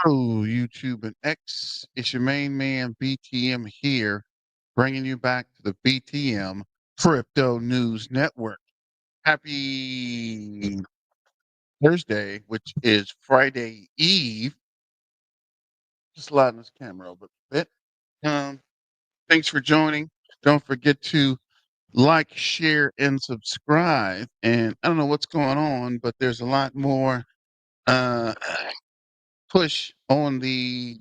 Hello, YouTube and X. It's your main man, BTM here, bringing you back to the BTM Crypto News Network. Happy Thursday, which is Friday Eve. Just sliding this camera over a bit. Um, Thanks for joining. Don't forget to like, share, and subscribe. And I don't know what's going on, but there's a lot more uh, push on the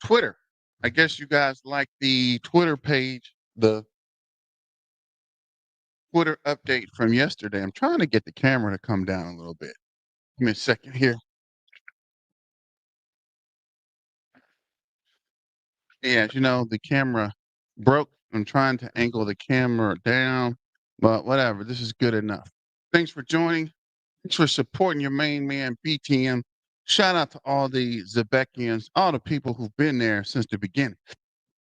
Twitter. I guess you guys like the Twitter page, the Twitter update from yesterday. I'm trying to get the camera to come down a little bit. Give me a second here. Yeah, as you know, the camera broke. I'm trying to angle the camera down, but whatever. This is good enough. Thanks for joining. Thanks for supporting your main man, BTM. Shout out to all the Zebekians, all the people who've been there since the beginning.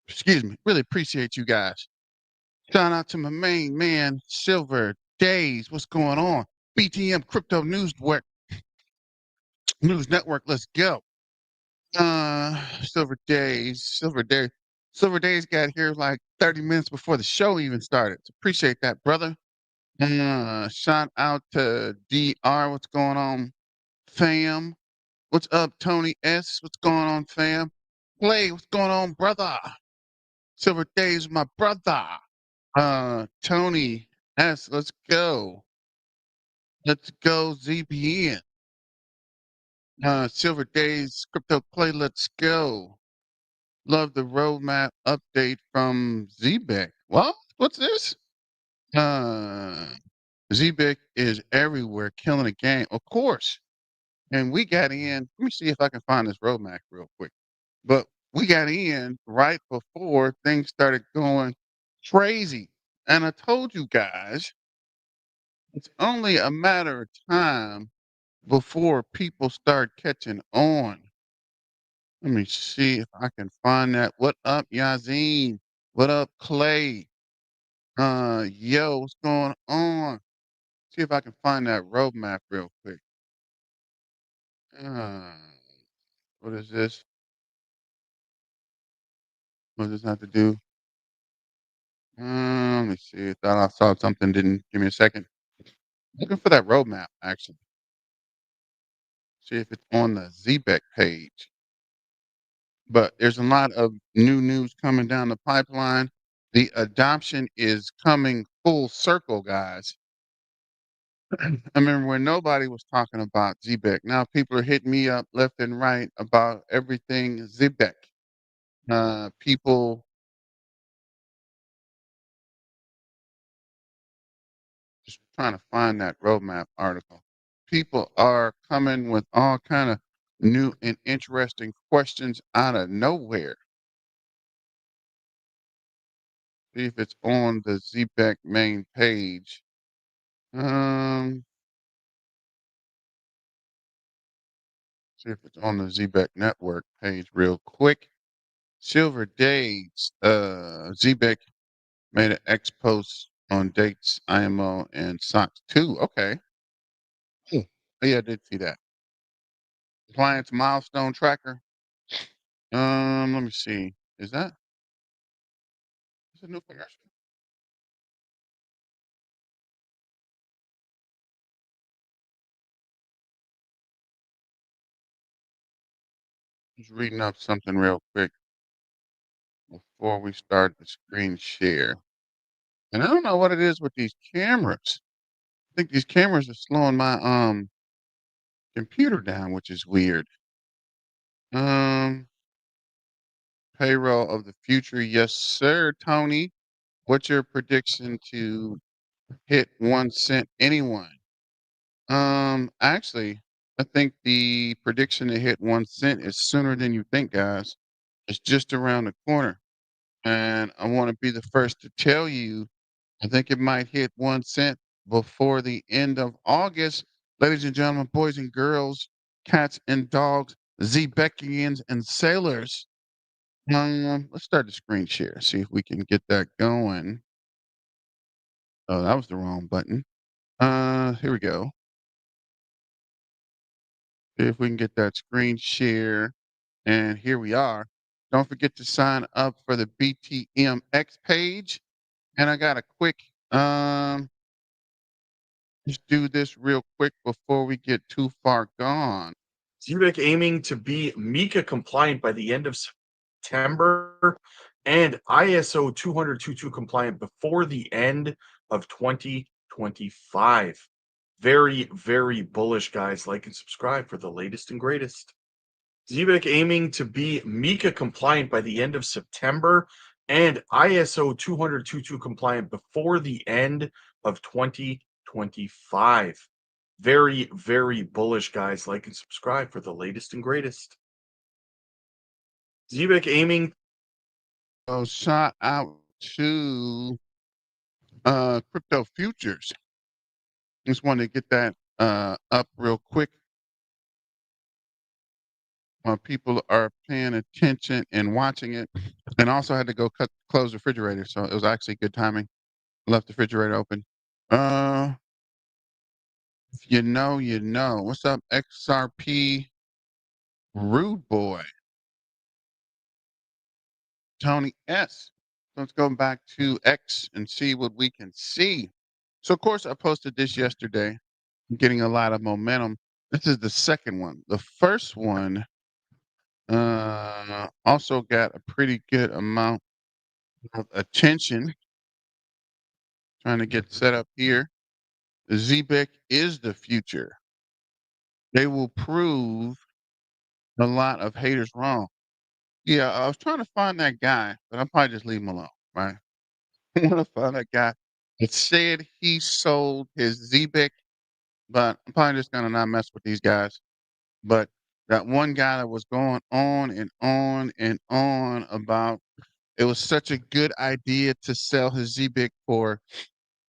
Excuse me. Really appreciate you guys. Shout out to my main man, Silver Days. What's going on? BTM Crypto News Network. Let's go. Silver Days. Silver Days got here like 30 minutes before the show even started. So appreciate that, brother. Shout out to DR. What's going on, fam? What's up, Tony S? What's going on, fam? Play. What's going on, brother? Silver Days, my brother. Tony S. Let's go. Let's go, ZBN. Silver Days, Crypto Play, let's go. Love the roadmap update from Zebec. What? What's this? Uh, Zebec is everywhere, killing the game, of course. And we got in. Let me see if I can find this roadmap real quick. But we got in right before things started going crazy. And I told you guys, it's only a matter of time before people start catching on. Let me see if I can find that. What up, Yazin? What up, Clay? Yo, what's going on? See if I can find that roadmap real quick. Uh, what is this? What does this have to do? Let me see. I thought I saw something. Didn't give me a second. Looking for that roadmap, actually. See if it's on the ZBEC page. But there's a lot of new news coming down the pipeline. The adoption is coming full circle, guys. I remember when nobody was talking about Zebec. Now people are hitting me up left and right about everything Zebec. People just trying to find that roadmap article. People are coming with all kind of new and interesting questions out of nowhere. See if it's on the Zebec main page. Um, See if it's on the Zebec Network page real quick. Silver Days, Zebec made an X post on dates, IMO, and SOX 2. Okay. Hmm. Oh, yeah, I did see that. Client's milestone tracker. Let me see. Is it new commercial? Just reading up something real quick before we start the screen share. And I don't know what it is with these cameras. I think these cameras are slowing my computer down, which is weird. Um, Payroll of the future. Yes, sir, Tony. What's your prediction to hit 1 cent anyone? Actually, I think the prediction to hit 1 cent is sooner than you think, guys. It's just around the corner. And I want to be the first to tell you, I think it might hit 1 cent before the end of August. Ladies and gentlemen, boys and girls, cats and dogs, Zebekians and sailors. Let's start the screen share, see if we can get that going. Oh, that was the wrong button. Here we go. See if we can get that screen share. And here we are. Don't forget to sign up for the BTMX page. And I got a quick, just do this real quick before we get too far gone. Zebec aiming to be MiCA compliant by the end of September and ISO 20022 compliant before the end of 2025. Very, very bullish, guys. Like and subscribe for the latest and greatest. Zebec aiming to be MiCA compliant by the end of September and ISO 20022 compliant before the end of 2025. Very, very bullish, guys. Like and subscribe for the latest and greatest. Zebec aiming. So shout out to crypto futures. Just wanted to get that up real quick while people are paying attention and watching it. And also had to go close the refrigerator, so it was actually good timing. Left the refrigerator open. Uh, if you know, you know. What's up, XRP Rude Boy? Tony S. Let's go back to X and see what we can see. So, of course, I posted this yesterday, getting a lot of momentum. This is the second one. The first one also got a pretty good amount of attention. Trying to get set up here. Zebec is the future. They will prove a lot of haters wrong. Yeah, I was trying to find that guy, but I'll probably just leave him alone, right? I want to find that guy that said he sold his Zebec, but I'm probably just gonna not mess with these guys. But that one guy that was going on and on and on about it was such a good idea to sell his Zebec for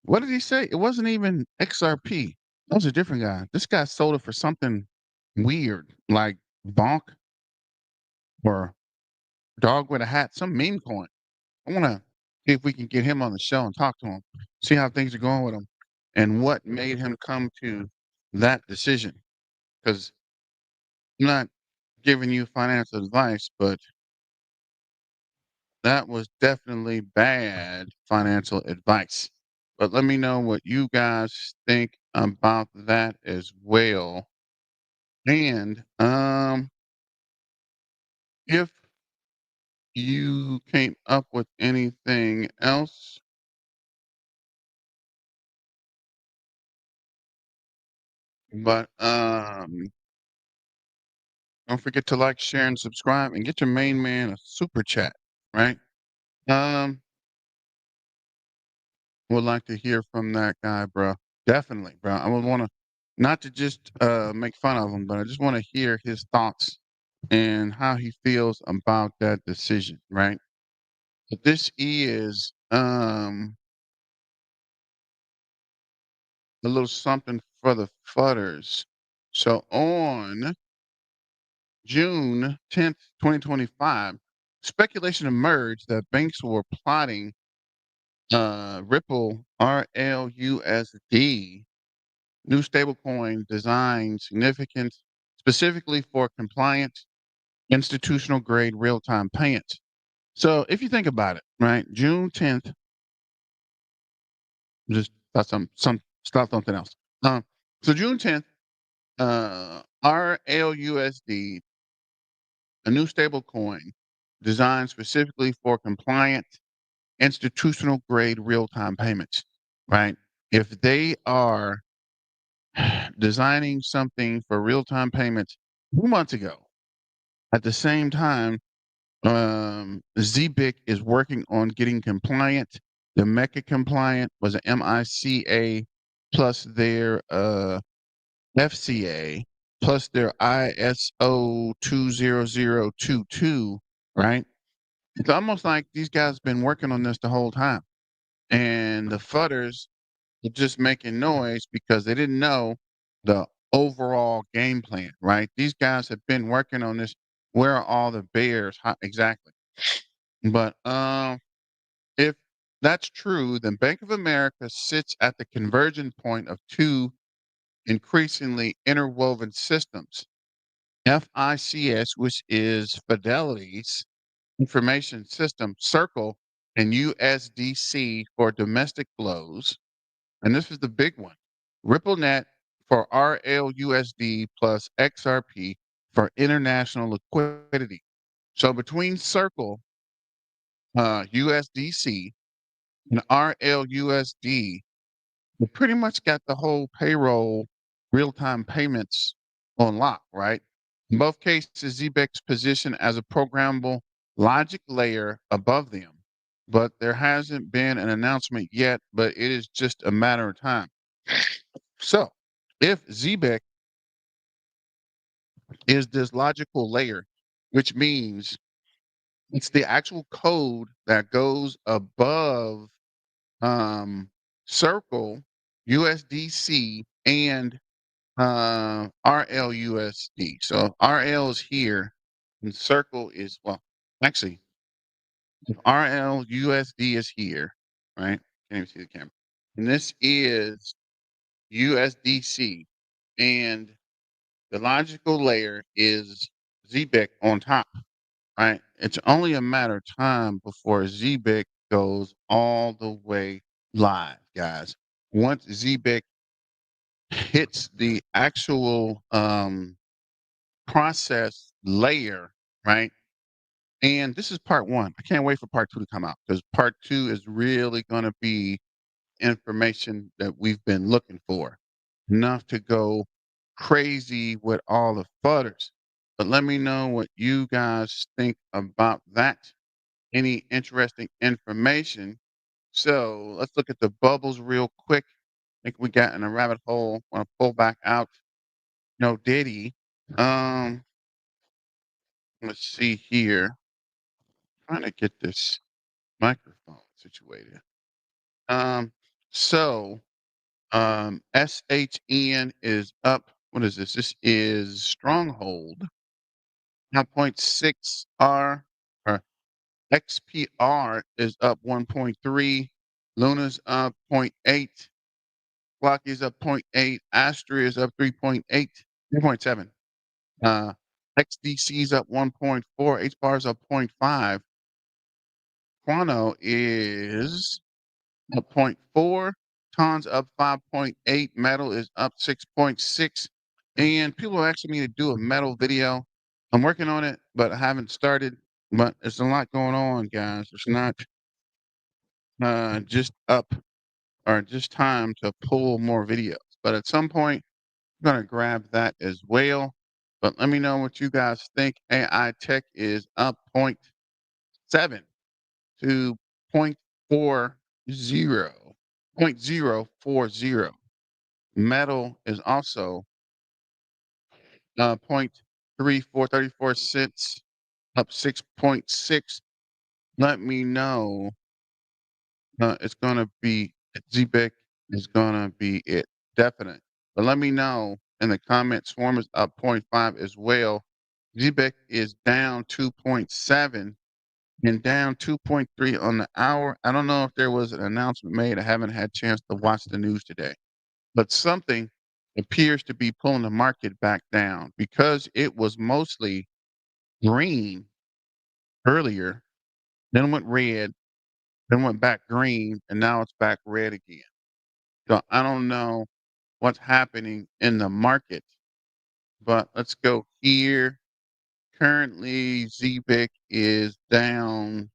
what did he say? It wasn't even XRP. That was a different guy. This guy sold it for something weird, like Bonk or Dog with a Hat, some meme coin. I want to see if we can get him on the show and talk to him, see how things are going with him, and what made him come to that decision. Because I'm not giving you financial advice, but that was definitely bad financial advice. But let me know what you guys think about that as well. And if you came up with anything else, but don't forget to like, share, and subscribe, and get your main man a super chat, right? Um, would like to hear from that guy, bro. Definitely, bro. I would want to not to just make fun of him, but I just want to hear his thoughts and how he feels about that decision, right? But this is a little something for the fudders. So on June 10th, 2025, speculation emerged that banks were plotting Ripple RLUSD, new stablecoin designed significant specifically for compliant institutional grade real-time payments. So if you think about it, right, June 10th, just thought some start something else. So June 10th, RLUSD, a new stablecoin designed specifically for compliant institutional grade real-time payments, right? If they are designing something for real-time payments 2 months ago, at the same time, ZBIC is working on getting compliant. The MECA compliant was an MICA plus their FCA plus their ISO 20022, right? It's almost like these guys been working on this the whole time. And the fudders were just making noise because they didn't know the overall game plan, right? These guys have been working on this. Where are all the bears? How, exactly. But if that's true, then Bank of America sits at the convergence point of two increasingly interwoven systems. FICS, which is Fidelity's information system, Circle, and USDC for domestic flows. And this is the big one. RippleNet for RLUSD plus XRP for international liquidity. So between Circle, USDC, and RLUSD, we pretty much got the whole payroll real-time payments on lock, right? In both cases, Zebec's position as a programmable logic layer above them, but there hasn't been an announcement yet, but it is just a matter of time. So if Zebec is this logical layer, which means it's the actual code that goes above Circle, USDC, and RLUSD. So RL is here, and Circle is, well, actually, RLUSD is here, right? Can't even see the camera. And this is USDC, and the logical layer is Zebec on top, right? It's only a matter of time before Zebec goes all the way live, guys. Once Zebec hits the actual process layer, right? And this is part one. I can't wait for part two to come out because part two is really going to be information that we've been looking for, enough to go crazy with all the fudders. But let me know what you guys think about that. Any interesting information. So let's look at the bubbles real quick. I think we got in a rabbit hole. Want to pull back out. No Diddy. Um, let's see here. Trying to get this microphone situated. Um, so SHN is up. What is this? This is Stronghold. Now 0.6 R or XPR is up 1.3. Luna's up zero point 0.8. Flocky is up 0.8. Astra is up 3.8, 3.7. XDC is up 1.4. H bar is up 0.5. Quano is up zero point 0.4. Tons up 5.8. Metal is up 6.6. And people are asking me to do a metal video. I'm working on it, but I haven't started. But there's a lot going on, guys. It's not just up or just time to pull more videos. But at some point, I'm going to grab that as well. But let me know what you guys think. AI Tech is up 0.7 to 0.40, 0.040. Metal is also 0.3434 cents, up 6.6. Let me know. It's going to be Zebec is going to be it. Definite. But let me know in the comments. Swarm is up 0.5 as well. Zebec is down 2.7 and down 2.3 on the hour. I don't know if there was an announcement made. I haven't had a chance to watch the news today. But something appears to be pulling the market back down because it was mostly green earlier, then went red, then went back green, and now it's back red again. So I don't know what's happening in the market, but let's go here. Currently, ZBIC is down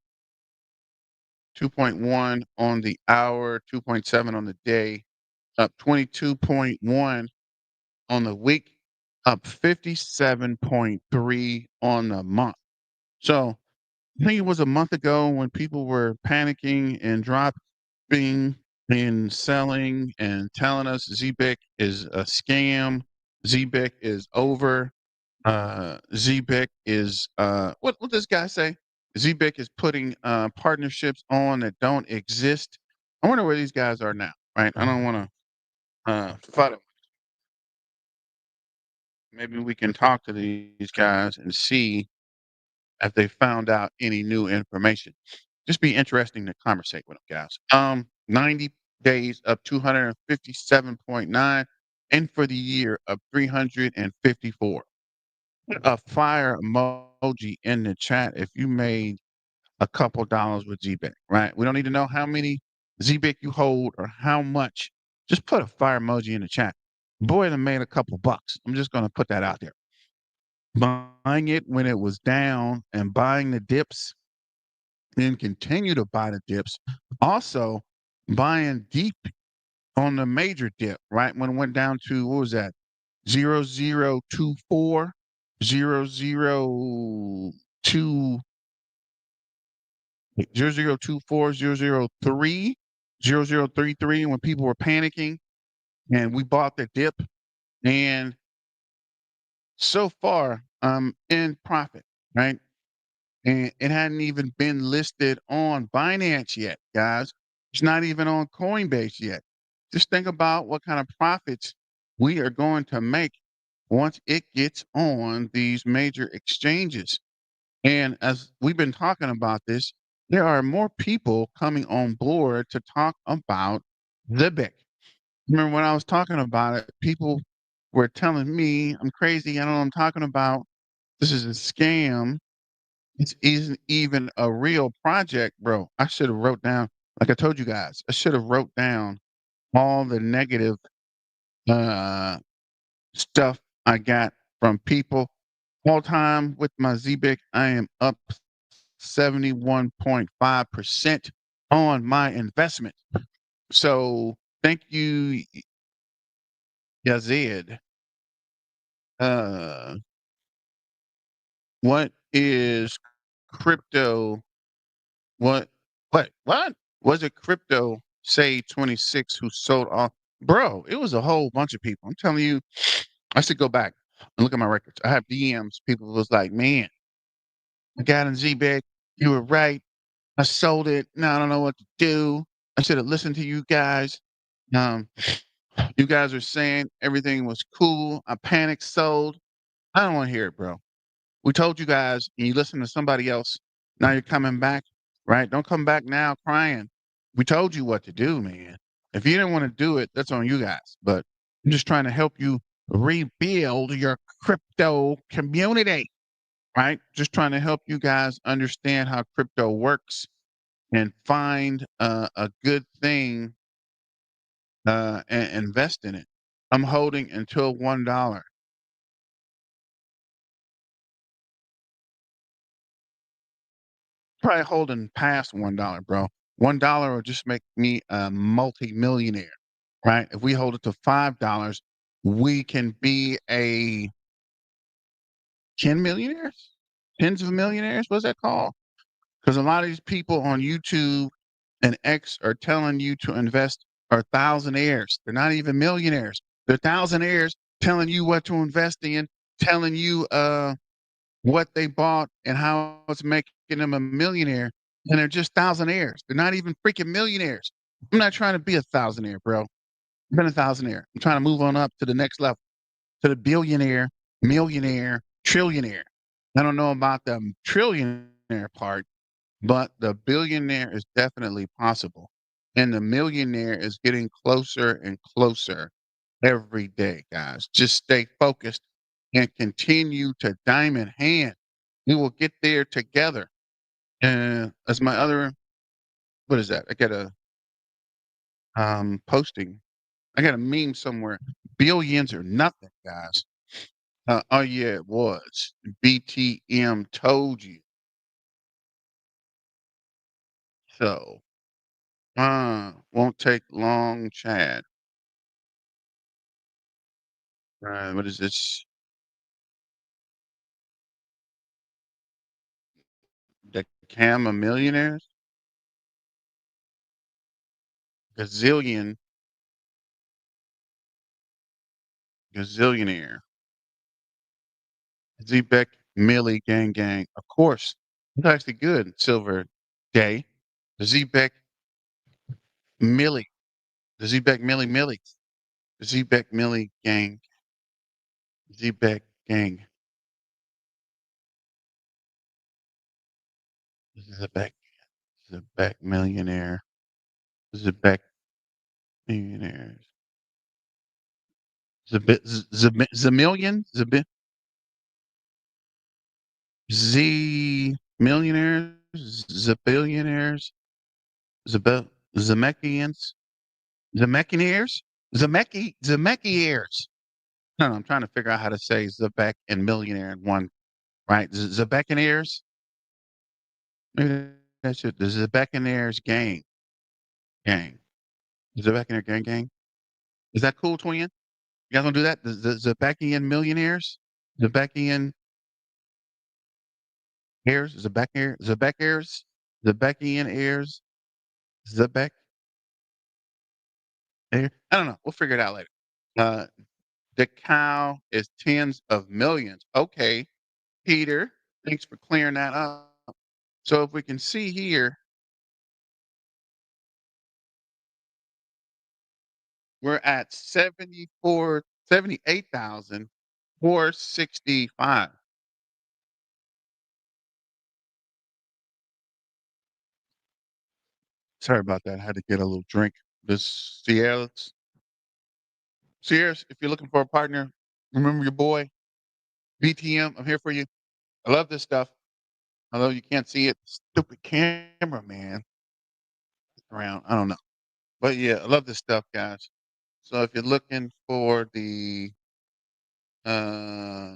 2.1 on the hour, 2.7 on the day, up 22.1 on the week, up 57.3 on the month. So I think it was a month ago when people were panicking and dropping and selling and telling us ZBIC is a scam, ZBIC is over, ZBIC is what this guy say? ZBIC is putting partnerships on that don't exist. I wonder where these guys are now, right? I don't want to fight them. Maybe we can talk to these guys and see if they found out any new information. Just be interesting to conversate with them, guys. 90 days up 257.9, and for the year of 354. Put a fire emoji in the chat if you made a couple dollars with ZBIC, right? We don't need to know how many ZBIC you hold or how much. Just put a fire emoji in the chat. Boy, that made a couple bucks. I'm just going to put that out there. Buying it when it was down and buying the dips, then continue to buy the dips. Also, buying deep on the major dip, right? When it went down to, what was that? 0024, 0002, 0024, 003, 0033, when people were panicking and we bought the dip. And so far, I'm in profit, right? And it hadn't even been listed on Binance yet, guys. It's not even on Coinbase yet. Just think about what kind of profits we are going to make once it gets on these major exchanges. And as we've been talking about this, there are more people coming on board to talk about Zebec. Remember when I was talking about it, people were telling me I'm crazy. I don't know what I'm talking about. This is a scam. It isn't even a real project, bro. I should have wrote down, like I told you guys, I should have wrote down all the negative uh, stuff I got from people. All time with my ZBIC, I am up 71.5% on my investment. So thank you, Yazid. Uh, what is crypto? What? What? Was it crypto? Say 26 who sold off? Bro, it was a whole bunch of people. I'm telling you, I should go back and look at my records. I have DMs. People was like, man, I got in ZBIC. You were right. I sold it. Now I don't know what to do. I should have listened to you guys. Um, you guys are saying everything was cool. I panicked, sold. I don't want to hear it, bro. We told you guys, and you listen to somebody else. Now you're coming back, right? Don't come back now crying. We told you what to do, man. If you didn't want to do it, that's on you guys. But I'm just trying to help you rebuild your crypto community, right? Just trying to help you guys understand how crypto works and find a good thing and invest in it. I'm holding until $1. Probably holding past $1, bro. $1 will just make me a multi-millionaire, right? If we hold it to $5, we can be a 10 millionaires, tens of millionaires. What's that called? Because a lot of these people on YouTube and X are telling you to invest are thousandaires. They're not even millionaires. They're thousandaires telling you what to invest in, telling you what they bought and how it's making them a millionaire. And they're just thousandaires. They're not even freaking millionaires. I'm not trying to be a thousandaire, bro. I've been a thousandaire. I'm trying to move on up to the next level, to the billionaire, millionaire, trillionaire. I don't know about the trillionaire part, but the billionaire is definitely possible. And the millionaire is getting closer and closer every day, guys. Just stay focused and continue to diamond hand. We will get there together. And as my other, what is that? I got a posting. I got a meme somewhere. Billions or nothing, guys. Oh yeah, it was. BTM told you so. Won't take long, Chad. What is this? The Cam of Millionaires? Gazillion, gazillionaire. Zebec Millie Gang Gang. Of course. It's actually good, Silver Day. The Zebec Millie. The Zebec Millie Millie. The Zebec Millie Gang. Zebec Gang. Zebec. Zebec Millionaire. Zebec Millionaires. Zemillion? Z millionaires, zebillionaires, zebe Zemeckans, Zemeckinaires, Zemeckiears. No, I'm trying to figure out how to say Zebek and millionaire in one, right? Zebeckinaires. Maybe that's it. The Zebeckinaires gang. Zebeckinaire gang. Is that cool, twin? You guys want to do that? The Zebekian millionaires, Zebekian heirs, Zebek heirs, Zebekian heirs, Zebek heir. I don't know. We'll figure it out later. Uh, the cow is tens of millions. Okay, Peter, thanks for clearing that up. So if we can see here, we're at 78,465. Sorry about that. I had to get a little drink. This Sierras, if you're looking for a partner, remember your boy, BTM. I'm here for you. I love this stuff. Although you can't see it. Stupid camera, man. Around. I don't know. But yeah, I love this stuff, guys. So if you're looking for the uh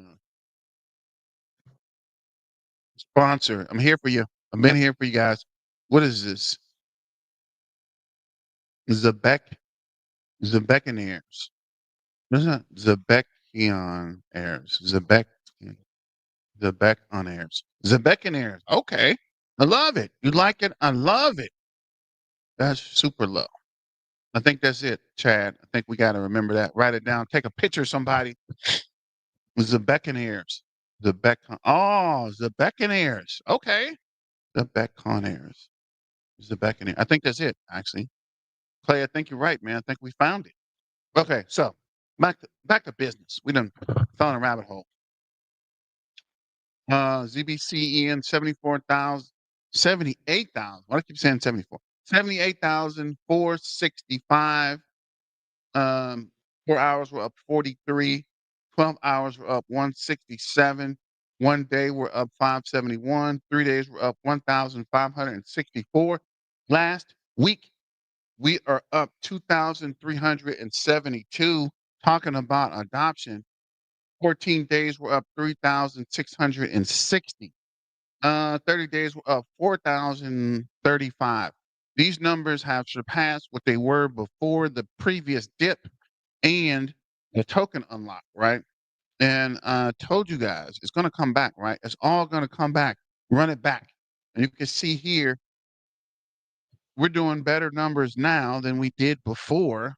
sponsor, I'm here for you. I've been here for you guys. What is this? Zebec Zebeckinaires. There's not Zebekian heirs. Zebek on airs. Zebeckinaires. Okay. I love it. You like it? I love it. That's super low. I think that's it, Chad. I think we got to remember that. Write it down. Take a picture, somebody. Zebeckinaires. Zebeckinaires. Okay. Zebeckinaires. Zebeckinaires. I think that's it, actually. Clay, I think you're right, man. I think we found it. Okay, so back to business. We done fell in a rabbit hole. ZBCN 74,000, 78,000. Why do I keep saying 74? 78,465. 4 hours were up 43. 12 hours were up 167. 1 day were up 571. 3 days were up 1,564. Last week, we are up 2,372. Talking about adoption, 14 days were up 3,660. 30 days were up 4,035. These numbers have surpassed what they were before the previous dip and the token unlock, right? And I told you guys it's going to come back, right? It's all going to come back. Run it back. And you can see here, we're doing better numbers now than we did before.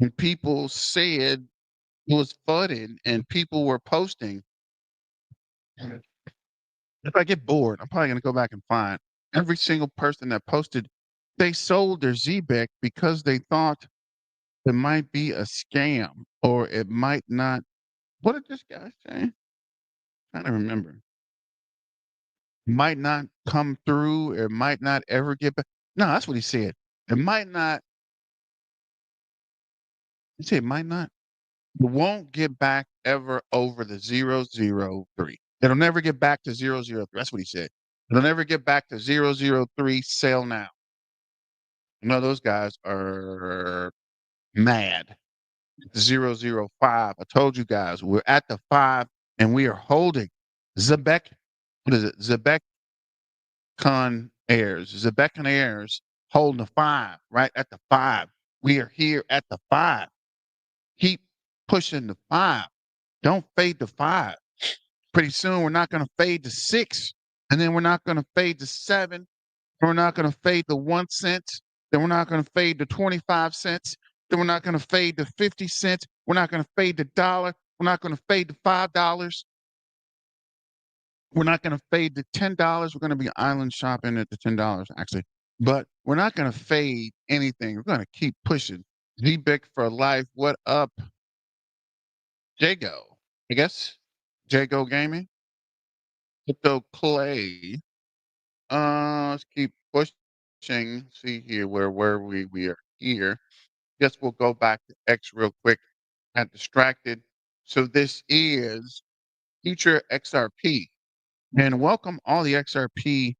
And people said it was flooded and people were posting. If I get bored, I'm probably going to go back and find every single person that posted they sold their Zebec because they thought it might be a scam or it might not. What did this guy say? I don't remember. Might not come through. It might not ever get back. No, that's what he said. It might not. He said it might not. It won't get back ever over the 003. It'll never get back to 003. That's what he said. It'll never get back to 003. Sell now. No, those guys are mad. 005. I told you guys we're at the 5 and we are holding Zebec. What is it? Zebecan heirs holding the 5 right at the 5. We are here at the 5. Keep pushing the 5. Don't fade the 5. Pretty soon we're not going to fade to 6, and then we're not going to fade to 7. We're not going to fade to 1 cent. Then we're not going to fade to 25 cents. Then we're not going to fade to 50 cents. We're not going to fade to dollar. We're not going to fade to $5. We're not going to fade to $10. We're going to be island shopping at the $10 actually, but we're not going to fade anything. We're going to keep pushing. ZBIC for life. What up, Jago? I guess Jago Gaming. Crypto Clay. Let's keep pushing. See here where we are here. Guess we'll go back to X real quick. Got distracted. So this is future XRP. And welcome all the XRP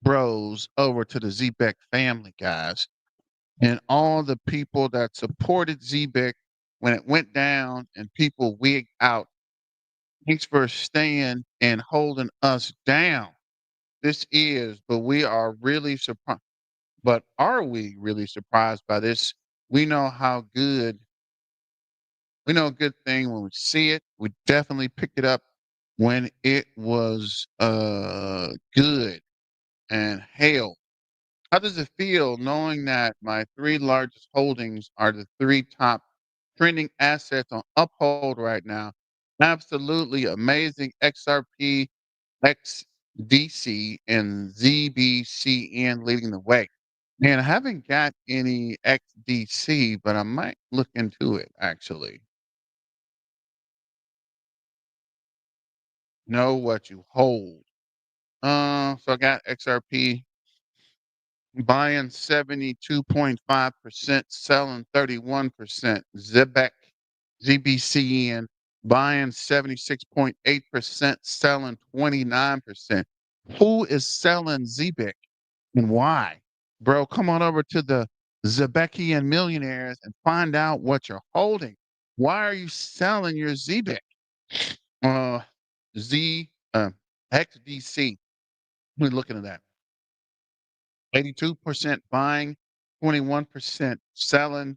bros over to the Zebec family, guys. And all the people that supported Zebec when it went down and people wigged out. Thanks for staying and holding us down. But we are really surprised. But are we really surprised by this? We know how good, we know a good thing when we see it. We definitely picked it up when it was good and hail. How does it feel knowing that my three largest holdings are the three top trending assets on Uphold right now? Absolutely amazing. XRP, XDC, and ZBCN leading the way. Man, I haven't got any XDC, but I might look into it actually. Know what you hold. So I got XRP buying 72.5%, selling 31%. Zebec, ZBCN, buying 76.8%, selling 29%. Who is selling Zebec and why? Bro, come on over to the Zebekian millionaires and find out what you're holding. Why are you selling your Zebec? Uh, Z, XDC. We're looking at that. 82% buying, 21% selling.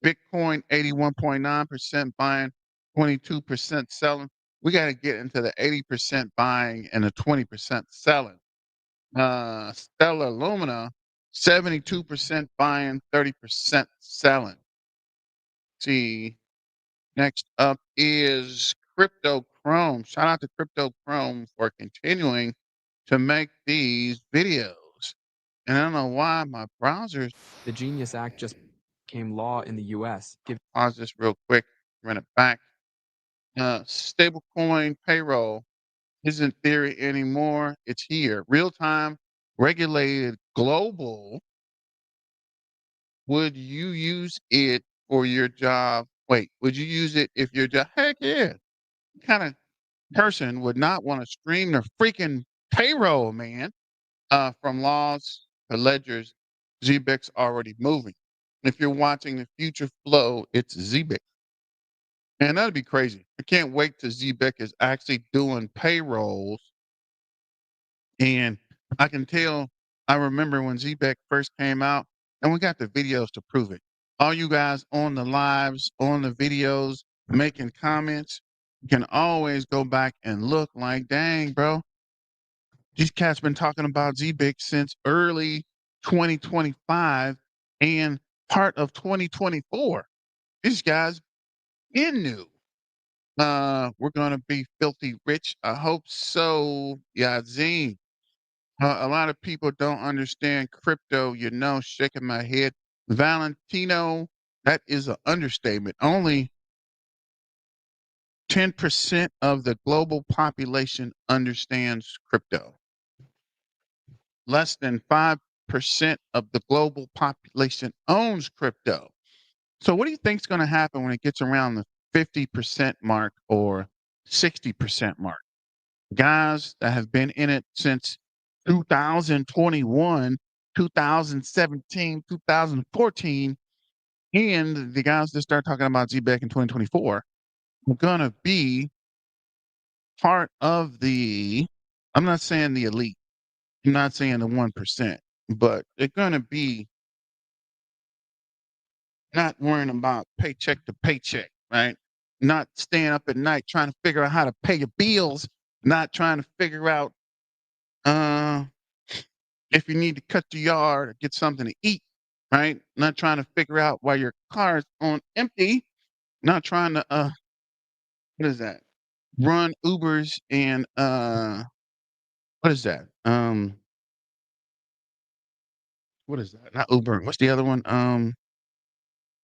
Bitcoin, 81.9% buying, 22% selling. We got to get into the 80% buying and the 20% selling. Stellar Lumina, 72% buying, 30% selling. See, next up is Crypto Chrome. Shout out to Crypto Chrome for continuing to make these videos. And I don't know why my browser's The Genius Act just became law in the US. pause this real quick, run it back. Stablecoin payroll isn't theory anymore. It's here. Real time, regulated, global. Would you use it for your job? Wait, would you use it if your job? Heck yeah. What kind of person would not want to stream their freaking payroll, man? From laws to ledgers, Zebec's already moving. If you're watching the future flow, it's Zebec. And that'd be crazy. I can't wait till Zebec is actually doing payrolls. And I can tell, I remember when Zebec first came out, and we got the videos to prove it. All you guys on the lives, on the videos, making comments, you can always go back and look like, dang, bro, these cats been talking about Zebec since early 2025 and part of 2024. These guys been new. We're gonna be filthy rich. I hope so. Yeah, Zine. A lot of people don't understand crypto, shaking my head. Valentino, that is an understatement. Only 10% of the global population understands crypto. Less than 5% of the global population owns crypto. So what do you think is going to happen when it gets around the 50% mark or 60% mark? Guys that have been in it since 2021, 2017, 2014, and the guys that start talking about ZBEC in 2024 are going to be part of I'm not saying the elite, I'm not saying the 1%, but they're going to be not worrying about paycheck to paycheck, right? Not staying up at night trying to figure out how to pay your bills, not trying to figure out uh, if you need to cut the yard or get something to eat, right? Not trying to figure out why your car is on empty, not trying to what is that? Run Ubers and what is that? What is that? Not Uber. What's the other one?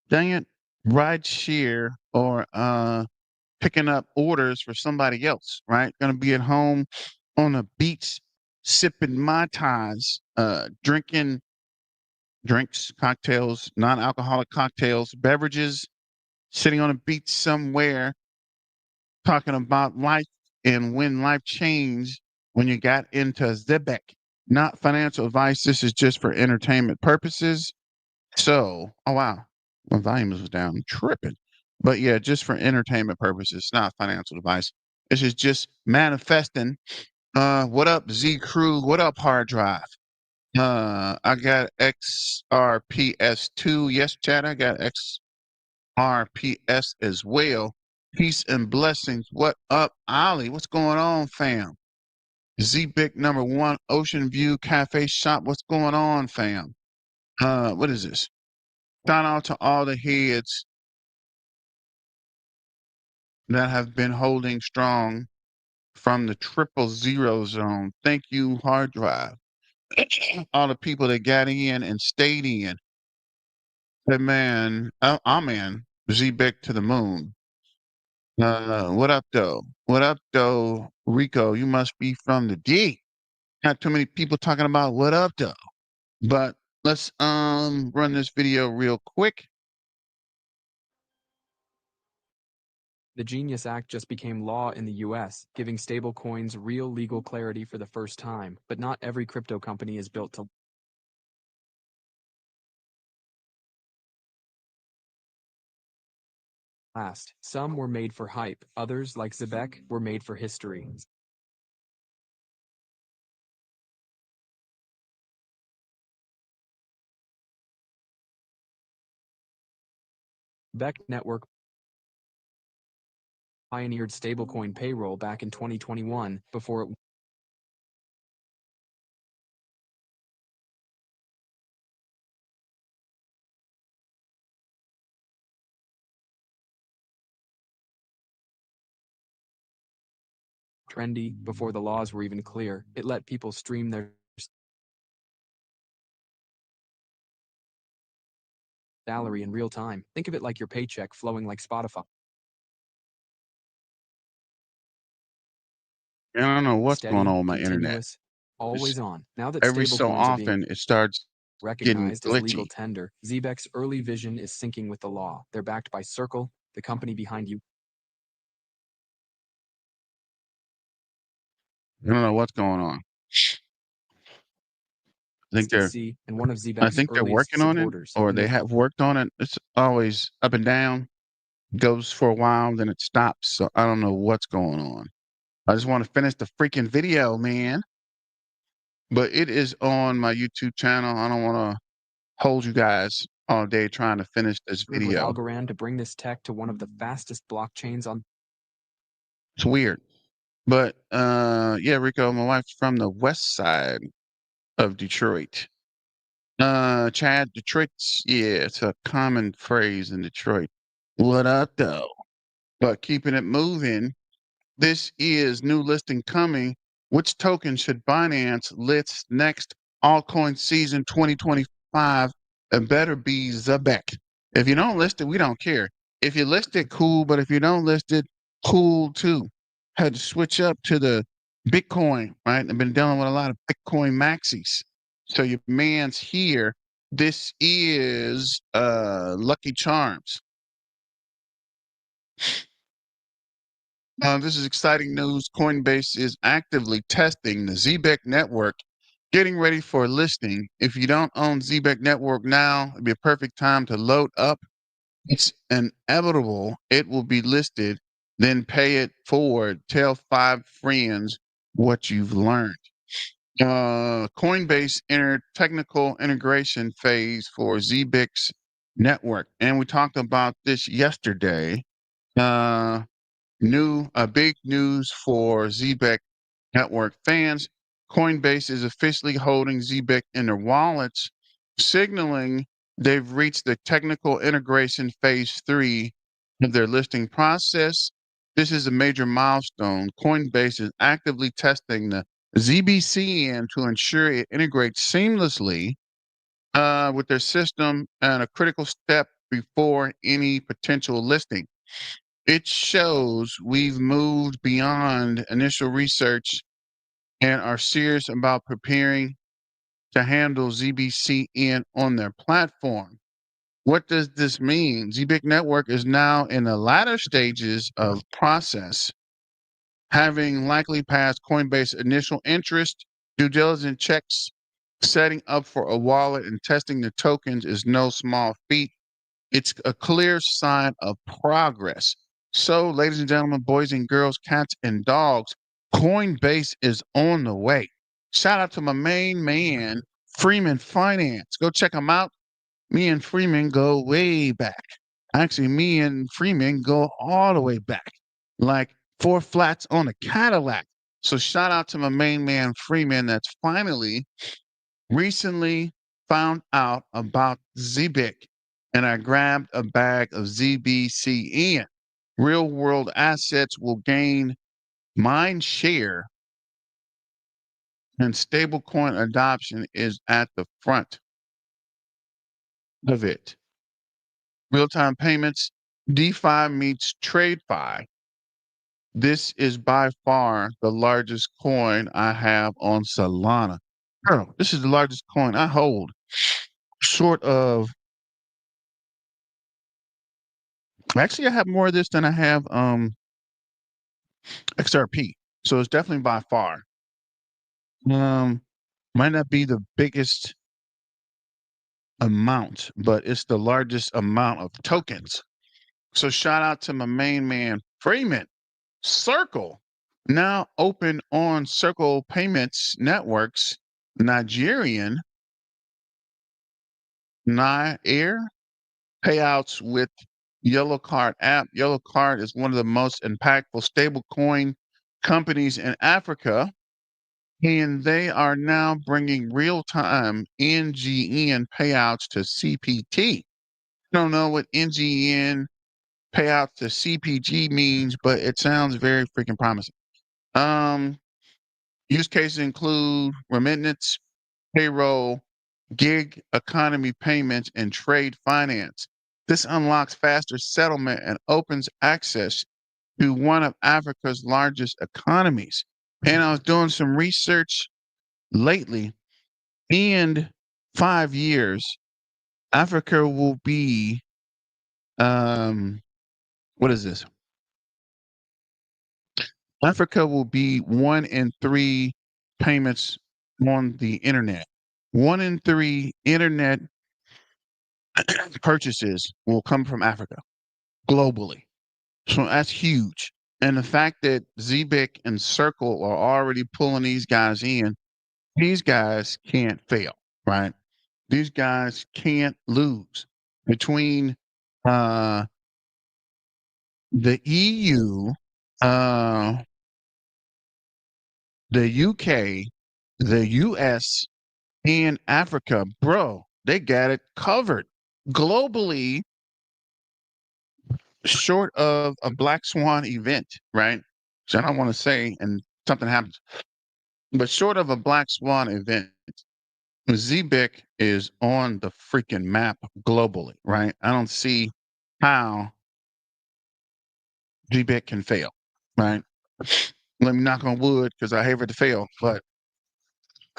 Dang it, ride share or picking up orders for somebody else, right? Gonna be at home on a beach sipping mai tais, drinking drinks, cocktails, non-alcoholic cocktails, beverages, sitting on a beach somewhere, talking about life and when life changed when you got into Zebec. Not financial advice. This is just for entertainment purposes. So, oh wow, my volume was down. I'm tripping. But yeah, just for entertainment purposes, not financial advice. This is just manifesting. What up, Z Crew? What up, hard drive? I got XRPS2. Yes, chat, I got XRPS as well. Peace and blessings. What up, Ollie? What's going on, fam? Zebec #1, Ocean View Cafe Shop. What's going on, fam? What is this? Shout out to all the heads that have been holding strong from the 000 zone. Thank you, hard drive. All the people that got in and stayed in. Hey, man, I'm in. Z-Beck to the moon. What up, though? What up, though? Rico, you must be from the D. Not too many people talking about what up, though. But let's run this video real quick. The Genius Act just became law in the US, giving stablecoins real legal clarity for the first time, but not every crypto company is built to last. Some were made for hype, others, like Zebec, were made for history. Zebec Network pioneered stablecoin payroll back in 2021 before it trendy, before the laws were even clear. It let people stream their salary in real time. Think of it like your paycheck flowing like Spotify. I don't know what's going Steady, on with my internet. continuous, always on. Now that Every so stablecoins are being often, it starts getting recognized as legal glitchy. tender, Zebec's early vision is syncing with the law. They're backed by Circle, the company behind you. I don't know what's going on. I think they're STC, and one of I Zebec's think they're earliest working on it, supporters. or And they have worked on it. It's always up and down, goes for a while, then it stops. So I don't know what's going on. I just want to finish the freaking video, man. But it is on my YouTube channel. I don't want to hold you guys all day trying to finish this with video. Algorand to bring this tech to one of the fastest blockchains on. It's weird. But yeah, Rico, my wife's from the west side of Detroit. Chad, Detroit's, yeah, it's a common phrase in Detroit. What up, though? But keeping it moving, this is new listing coming. Which token should Binance list next? Altcoin season 2025. It better be Zebec. If you don't list it, we don't care. If you list it, cool. But if you don't list it, cool too. Had to switch up to the Bitcoin, right? I've been dealing with a lot of Bitcoin maxis. So your man's here. This is Lucky Charms. This is exciting news. Coinbase is actively testing the Zebec Network, getting ready for listing. If you don't own Zebec Network now, it'd be a perfect time to load up. It's inevitable. It will be listed. Then pay it forward. Tell 5 friends what you've learned. Coinbase entered technical integration phase for Zebec's network. And we talked about this yesterday. Big news for Zebec Network fans. Coinbase is officially holding Zebec in their wallets, signaling they've reached the technical integration phase 3 of their listing process. This is a major milestone. Coinbase is actively testing the ZBCN to ensure it integrates seamlessly with their system, and a critical step before any potential listing. It shows we've moved beyond initial research and are serious about preparing to handle ZBCN on their platform. What does this mean? Zebec Network is now in the latter stages of process. having likely passed Coinbase initial interest, due diligence checks, setting up for a wallet and testing the tokens is no small feat. It's a clear sign of progress. So, ladies and gentlemen, boys and girls, cats and dogs, Coinbase is on the way. Shout out to my main man, Freeman Finance. Go check him out. Me and Freeman go way back. Actually, me and Freeman go all the way back, like 4 flats on a Cadillac. So, shout out to my main man, Freeman, that's finally recently found out about Zebec, and I grabbed a bag of ZBCN. Real world assets will gain mind share, and stablecoin adoption is at the front of it. Real time payments, DeFi meets TradeFi. This is by far the largest coin I have on Solana. Girl, this is the largest coin I hold, short of. Actually, I have more of this than I have XRP. So it's definitely by far. Might not be the biggest amount, but it's the largest amount of tokens. So shout out to my main man, Freeman. Circle, now open on Circle Payments Networks, Nigerian, Nair, payouts with Yellow Card app. Yellow Card is one of the most impactful stablecoin companies in Africa, and they are now bringing real-time NGN payouts to CPT. I don't know what NGN payouts to CPG means, but it sounds very freaking promising. Use cases include remittance, payroll, gig economy payments, and trade finance. This unlocks faster settlement and opens access to one of Africa's largest economies. And I was doing some research lately. In 5 years, Africa will be, what is this? Africa will be 1 in 3 payments on the internet. 1 in 3 internet purchases will come from Africa globally. So that's huge. And the fact that Zebec and Circle are already pulling these guys in, these guys can't fail, right? These guys can't lose. Between the EU, the UK, the US, and Africa, bro, they got it covered. Globally, short of a black swan event, right? So I don't want to say and something happens, but short of a black swan event, Zebec is on the freaking map globally, right? I don't see how Zebec can fail, right? Let me knock on wood because I hate for it to fail, but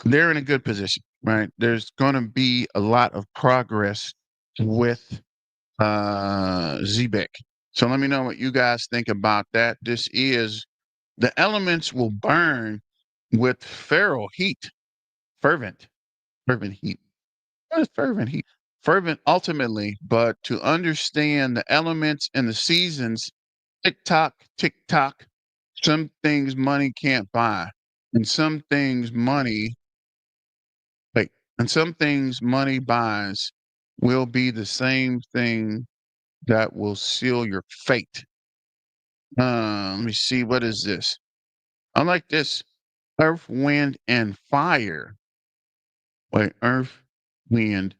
they're in a good position, right? There's going to be a lot of progress with Zebec. So let me know what you guys think about that. This is the elements will burn with feral heat, fervent heat. What is fervent heat? Fervent ultimately, but to understand the elements and the seasons, tick tock, some things money can't buy, and some things money, wait, and some things money buys will be the same thing that will seal your fate. Let me see. What is this? I like this. Earth, wind, and fire. Wait, earth, wind.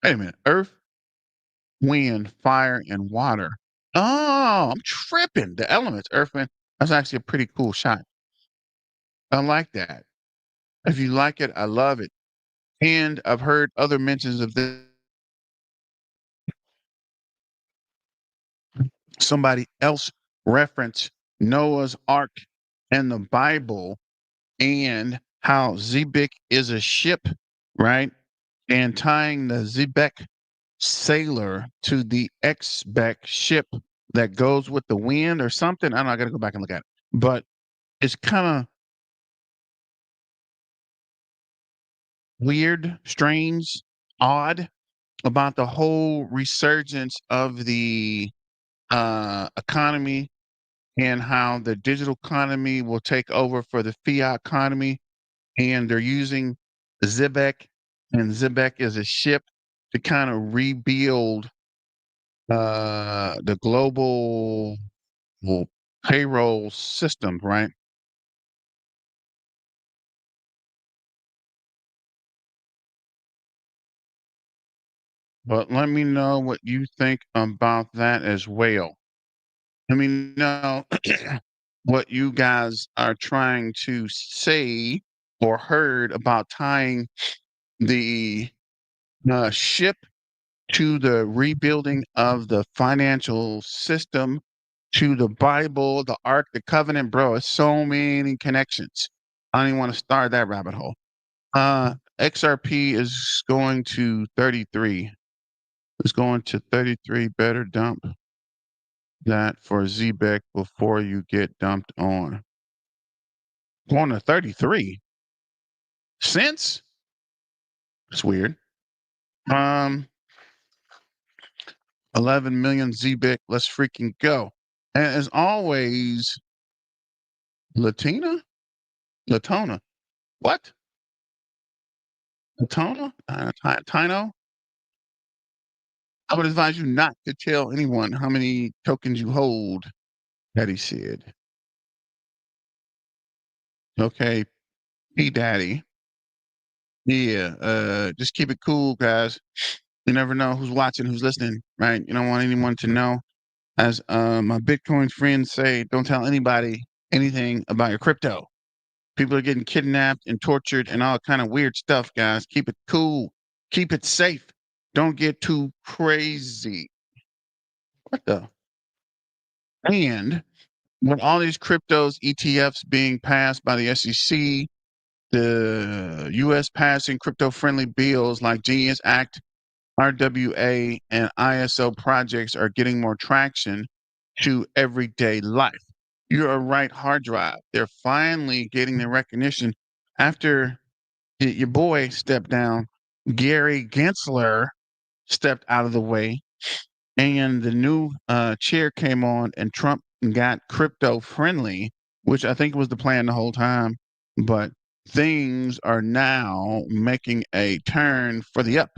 Wait a minute. Earth, wind, fire, and water. Oh, I'm tripping. The elements, earth, wind. That's actually a pretty cool shot. I like that. If you like it, I love it. And I've heard other mentions of this. Somebody else reference Noah's Ark and the Bible and how Zebec is a ship, right? And tying the Zebec sailor to the Xbec ship that goes with the wind or something. I don't know. I got to go back and look at it. but it's kind of weird, strange, odd about the whole resurgence of the economy and how the digital economy will take over for the fiat economy. And they're using Zebec, and Zebec is a ship to kind of rebuild the global payroll system, right? But let me know what you think about that as well. Let me know what you guys are trying to say or heard about tying the ship to the rebuilding of the financial system, to the Bible, the Ark, the Covenant, bro. It's so many connections. I don't even want to start that rabbit hole. XRP is going to 33. It's going to 33. Better dump that for Zebec before you get dumped on. Going to 33 cents. It's weird. 11 million Zebec. Let's freaking go. And as always, Latona. What? Latona? Tino? I would advise you not to tell anyone how many tokens you hold, Daddy said. Okay, P Daddy. Yeah, just keep it cool, guys. You never know who's watching, who's listening, right? You don't want anyone to know. As my Bitcoin friends say, don't tell anybody anything about your crypto. People are getting kidnapped and tortured and all kind of weird stuff, guys. Keep it cool. Keep it safe. Don't get too crazy. What the? And with all these cryptos, ETFs being passed by the SEC, the U.S. passing crypto-friendly bills like Genius Act, RWA, and ISO projects are getting more traction to everyday life. You're a right hard drive. They're finally getting the recognition after your boy stepped down. Gary Gensler stepped out of the way, and the new chair came on, and Trump got crypto friendly, which I think was the plan the whole time. But things are now making a turn for the up.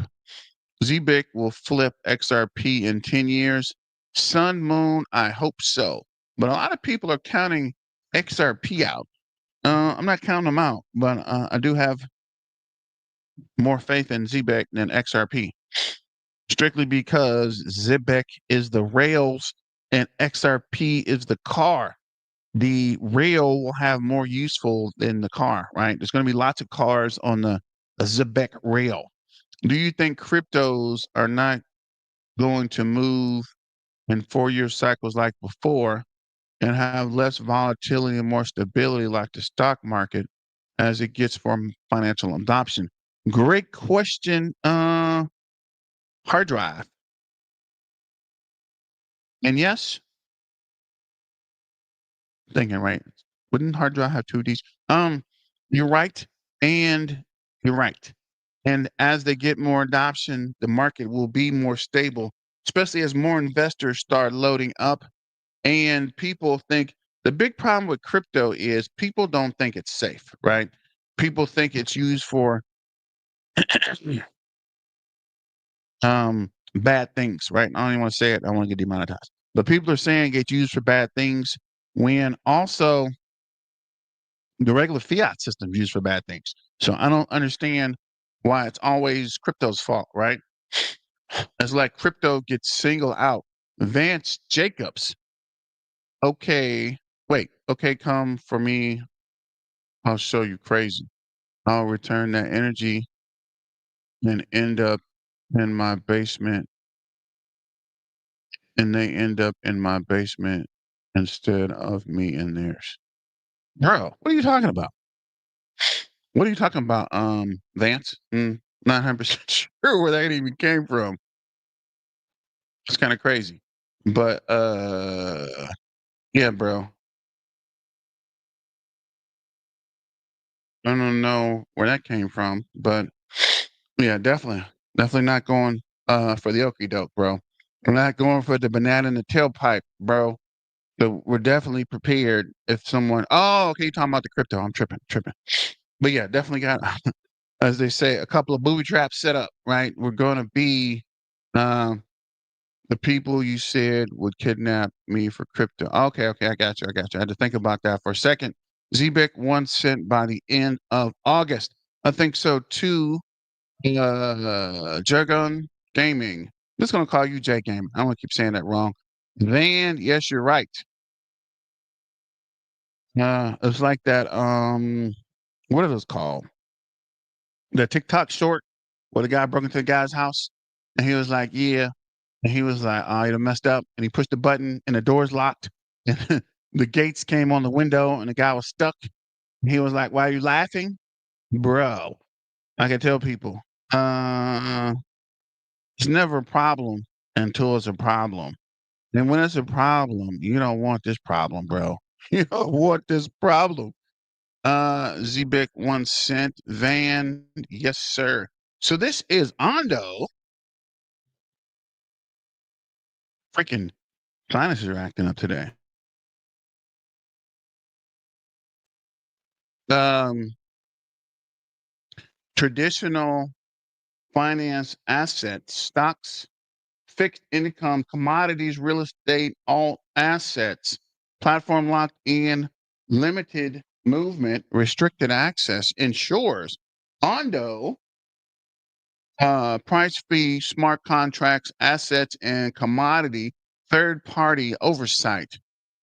Zebec will flip XRP in 10 years. Sun Moon, I hope so. But a lot of people are counting XRP out. I'm not counting them out, but I do have more faith in Zebec than XRP, strictly because Zebec is the rails and XRP is the car. The rail will have more useful than the car, right? There's going to be lots of cars on the Zebec rail. Do you think cryptos are not going to move in 4-year cycles like before and have less volatility and more stability like the stock market as it gets for financial adoption? Great question. Hard drive. And yes, thinking right. Wouldn't hard drive have 2Ds? You're right, and you're right. And as they get more adoption, the market will be more stable, especially as more investors start loading up. And people think the big problem with crypto is people don't think it's safe, right? People think it's used for bad things, right? I don't even want to say it. I want to get demonetized. But people are saying it's used for bad things when also the regular fiat system is used for bad things. So I don't understand why it's always crypto's fault, right? It's like crypto gets singled out. Vance Jacobs. Okay, wait. Okay, come for me. I'll show you crazy. I'll return that energy and end up in my basement. And they end up in my basement instead of me in theirs. Bro, what are you talking about? What are you talking about, Vance? 900% sure where that even came from. It's kind of crazy. But yeah, bro. I don't know where that came from, but yeah, definitely not going for the okie doke, bro. We're not going for the banana in the tailpipe, bro. So we're definitely prepared if someone. Oh, okay, you're talking about the crypto. I'm tripping. But yeah, definitely got, as they say, a couple of booby traps set up. Right, we're going to be um, the people you said would kidnap me for crypto. Okay, I got you. I had to think about that for a second. Zebec 1 cent by the end of August. I think so too. Jargon Gaming. I'm just gonna call you J Gaming. I don't want to keep saying that wrong. Van, yes, you're right. It's like that. What are those called? The TikTok short where the guy broke into the guy's house and he was like, "Yeah," and he was like, "Oh, you done messed up," and he pushed the button and the door's locked and the gates came on the window and the guy was stuck. And he was like, "Why are you laughing, bro?" I can tell people. Uh, it's never a problem until it's a problem. And when it's a problem, you don't want this problem, bro. You don't want this problem. Zebec 1 cent. Van, yes, sir. So this is Ondo. Freaking sinuses are acting up today. Um, traditional finance assets, stocks, fixed income, commodities, real estate, all assets, platform locked in, limited movement, restricted access, ensures. Ondo, price fee, smart contracts, assets, and commodity, third party oversight,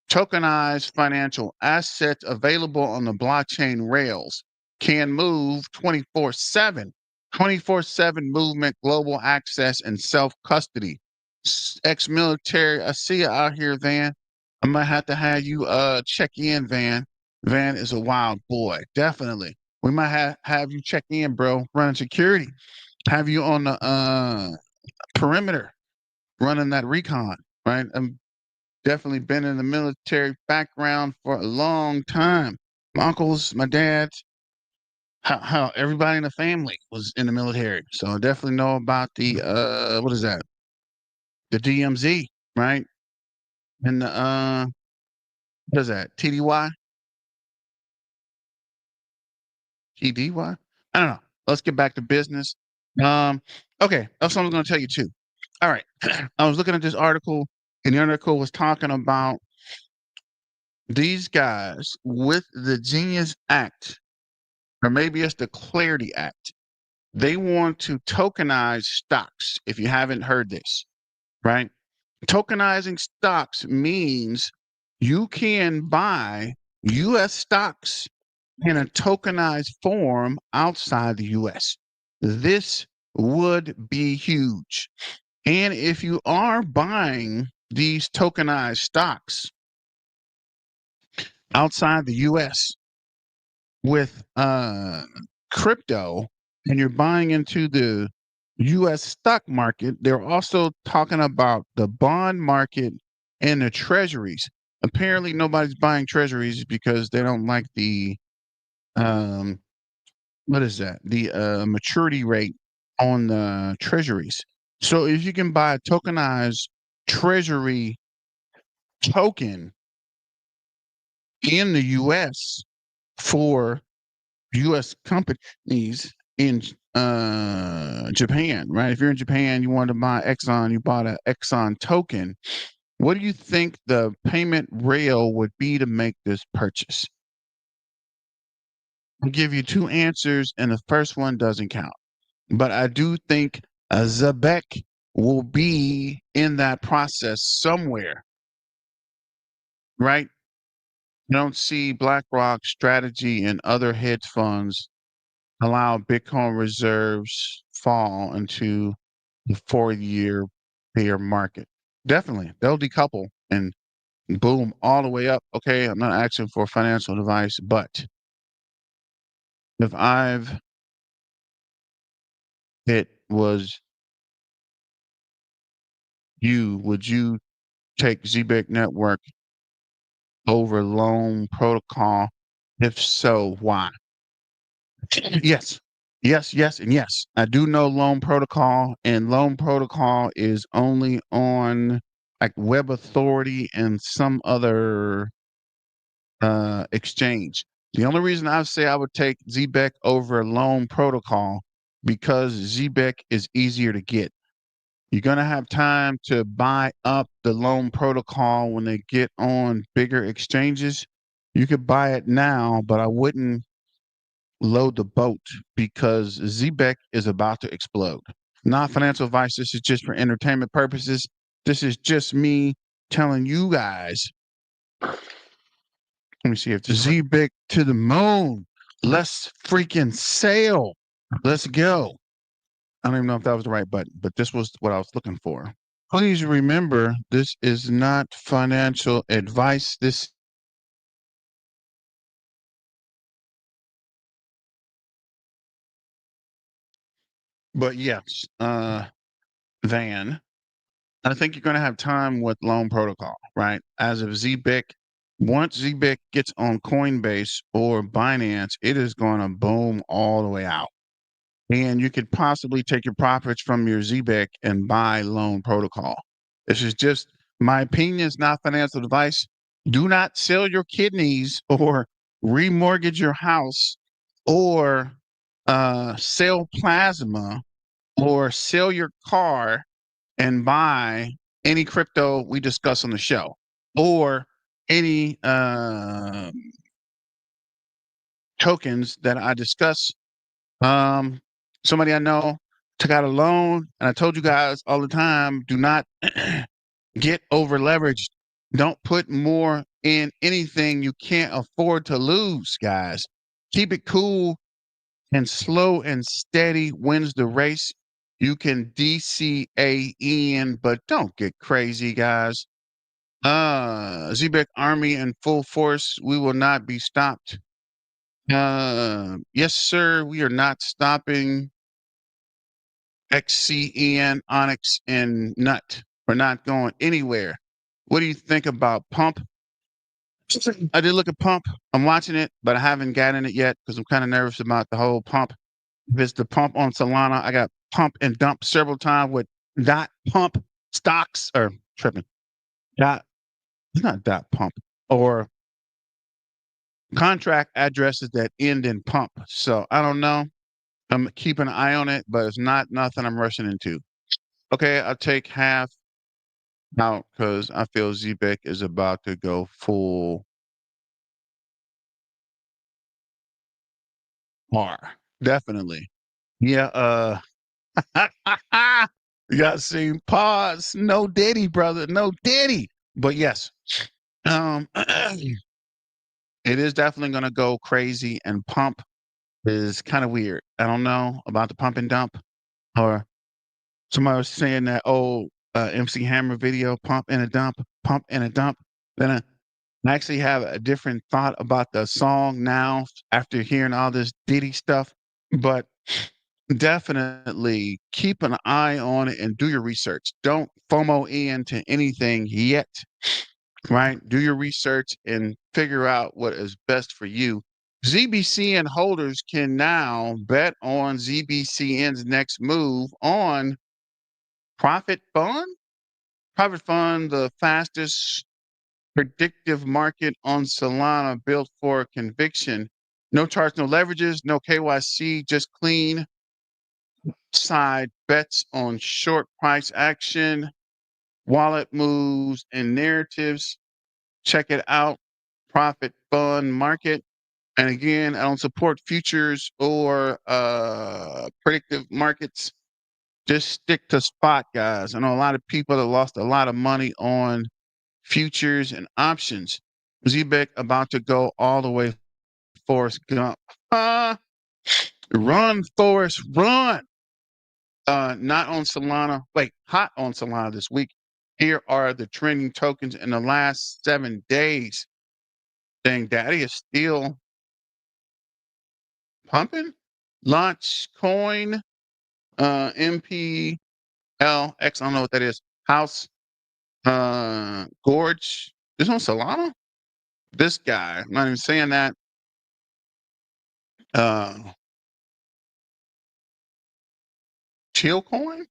tokenized financial assets available on the blockchain rails, can move 24/7. 24/7 movement, global access, and self custody. Ex military, I see you out here, Van. I might have to have you check in, Van. Van is a wild boy, definitely. We might have you check in, bro, running security. Have you on the perimeter running that recon, right? I'm definitely been in the military background for a long time. My uncles, my dad, how everybody in the family was in the military. So I definitely know about the what is that? The DMZ, right? And the what is that? TDY? TDY? I don't know. Let's get back to business. Um, okay, that's what I'm gonna tell you too. All right. I was looking at this article, and the article was talking about these guys with the Genius Act, or maybe it's the Clarity Act. They want to tokenize stocks. If you haven't heard this, right? Tokenizing stocks means you can buy US stocks in a tokenized form outside the US. This would be huge. And if you are buying these tokenized stocks outside the US with crypto and you're buying into the US stock market, they're also talking about the bond market and the treasuries. Apparently nobody's buying treasuries because they don't like the um what is that? The maturity rate on the treasuries. So if you can buy a tokenized treasury token in the US for US companies in Japan, right? If you're in Japan, you wanted to buy Exxon, you bought an Exxon token. What do you think the payment rail would be to make this purchase? I'll give you two answers, and the first one doesn't count. But I do think Zebec will be in that process somewhere, right? I don't see BlackRock strategy and other hedge funds allow Bitcoin reserves fall into the 4-year bear market. Definitely, they'll decouple and boom, all the way up. Okay, I'm not asking for financial advice, but if it was you, would you take Zebec Network over loan protocol? If so, why? Yes. Yes, and yes. I do know Loan Protocol, and Loan Protocol is only on like Web Authority and some other exchange. The only reason I say I would take Zebec over Loan Protocol because Zebec is easier to get. You're gonna have time to buy up the Loan Protocol when they get on bigger exchanges. You could buy it now, but I wouldn't load the boat because Zebec is about to explode. Not financial advice. This is just for entertainment purposes. This is just me telling you guys. Let me see if Zebec to the moon. Let's freaking sail. Let's go. I don't even know if that was the right button, but this was what I was looking for. Please remember, this is not financial advice. But yes, Van, I think you're going to have time with Loan Protocol, right? As of Zebec, once Zebec gets on Coinbase or Binance, it is going to boom all the way out. And you could possibly take your profits from your Zebec and buy Loan Protocol. This is just my opinion, it's not financial advice. Do not sell your kidneys or remortgage your house or sell plasma or sell your car and buy any crypto we discuss on the show or any tokens that I discuss. Somebody I know took out a loan, and I told you guys all the time, do not get over leveraged. Don't put more in anything you can't afford to lose, guys. Keep it cool and slow and steady wins the race. You can DCAN, but don't get crazy, guys. Zebec Army in full force. We will not be stopped. Yes, sir. We are not stopping XCN, Onyx, and Nut. We're not going anywhere. What do you think about Pump? I did look at Pump. I'm watching it, but I haven't gotten it yet because I'm kind of nervous about the whole Pump. If it's the Pump on Solana, I got Pump and Dump several times with dot Pump stocks or tripping. Dot, it's not dot Pump or contract addresses that end in Pump. So I don't know. I'm keeping an eye on it, but it's not nothing I'm rushing into. Okay, I'll take half out because I feel Zebec is about to go full R. Definitely. Yeah, you got see pause. No diddy, brother. No diddy. But yes. It is definitely gonna go crazy and Pump is kind of weird. I don't know about the pump and dump or somebody was saying that old MC Hammer video, pump and a dump, pump and a dump. Then I actually have a different thought about the song now after hearing all this Diddy stuff. But definitely keep an eye on it and do your research. Don't FOMO into anything yet, right? Do your research and figure out what is best for you. ZBCN holders can now bet on ZBCN's next move on Profit Fund. Profit Fund, the fastest predictive market on Solana built for conviction. No charge, no leverages, no KYC, just clean side bets on short price action, wallet moves, and narratives. Check it out. Profit Fund Market. And again, I don't support futures or predictive markets. Just stick to spot, guys. I know a lot of people that lost a lot of money on futures and options. Zebec about to go all the way Forrest Gump. Run, Forrest, run. Not on Solana. Wait, hot on Solana this week. Here are the trending tokens in the last 7 days. Dang, Daddy is still pumping. Launch coin, MPLX. I don't know what that is. House, Gorge. This on Solana? This guy. I'm not even saying that. Chill coin?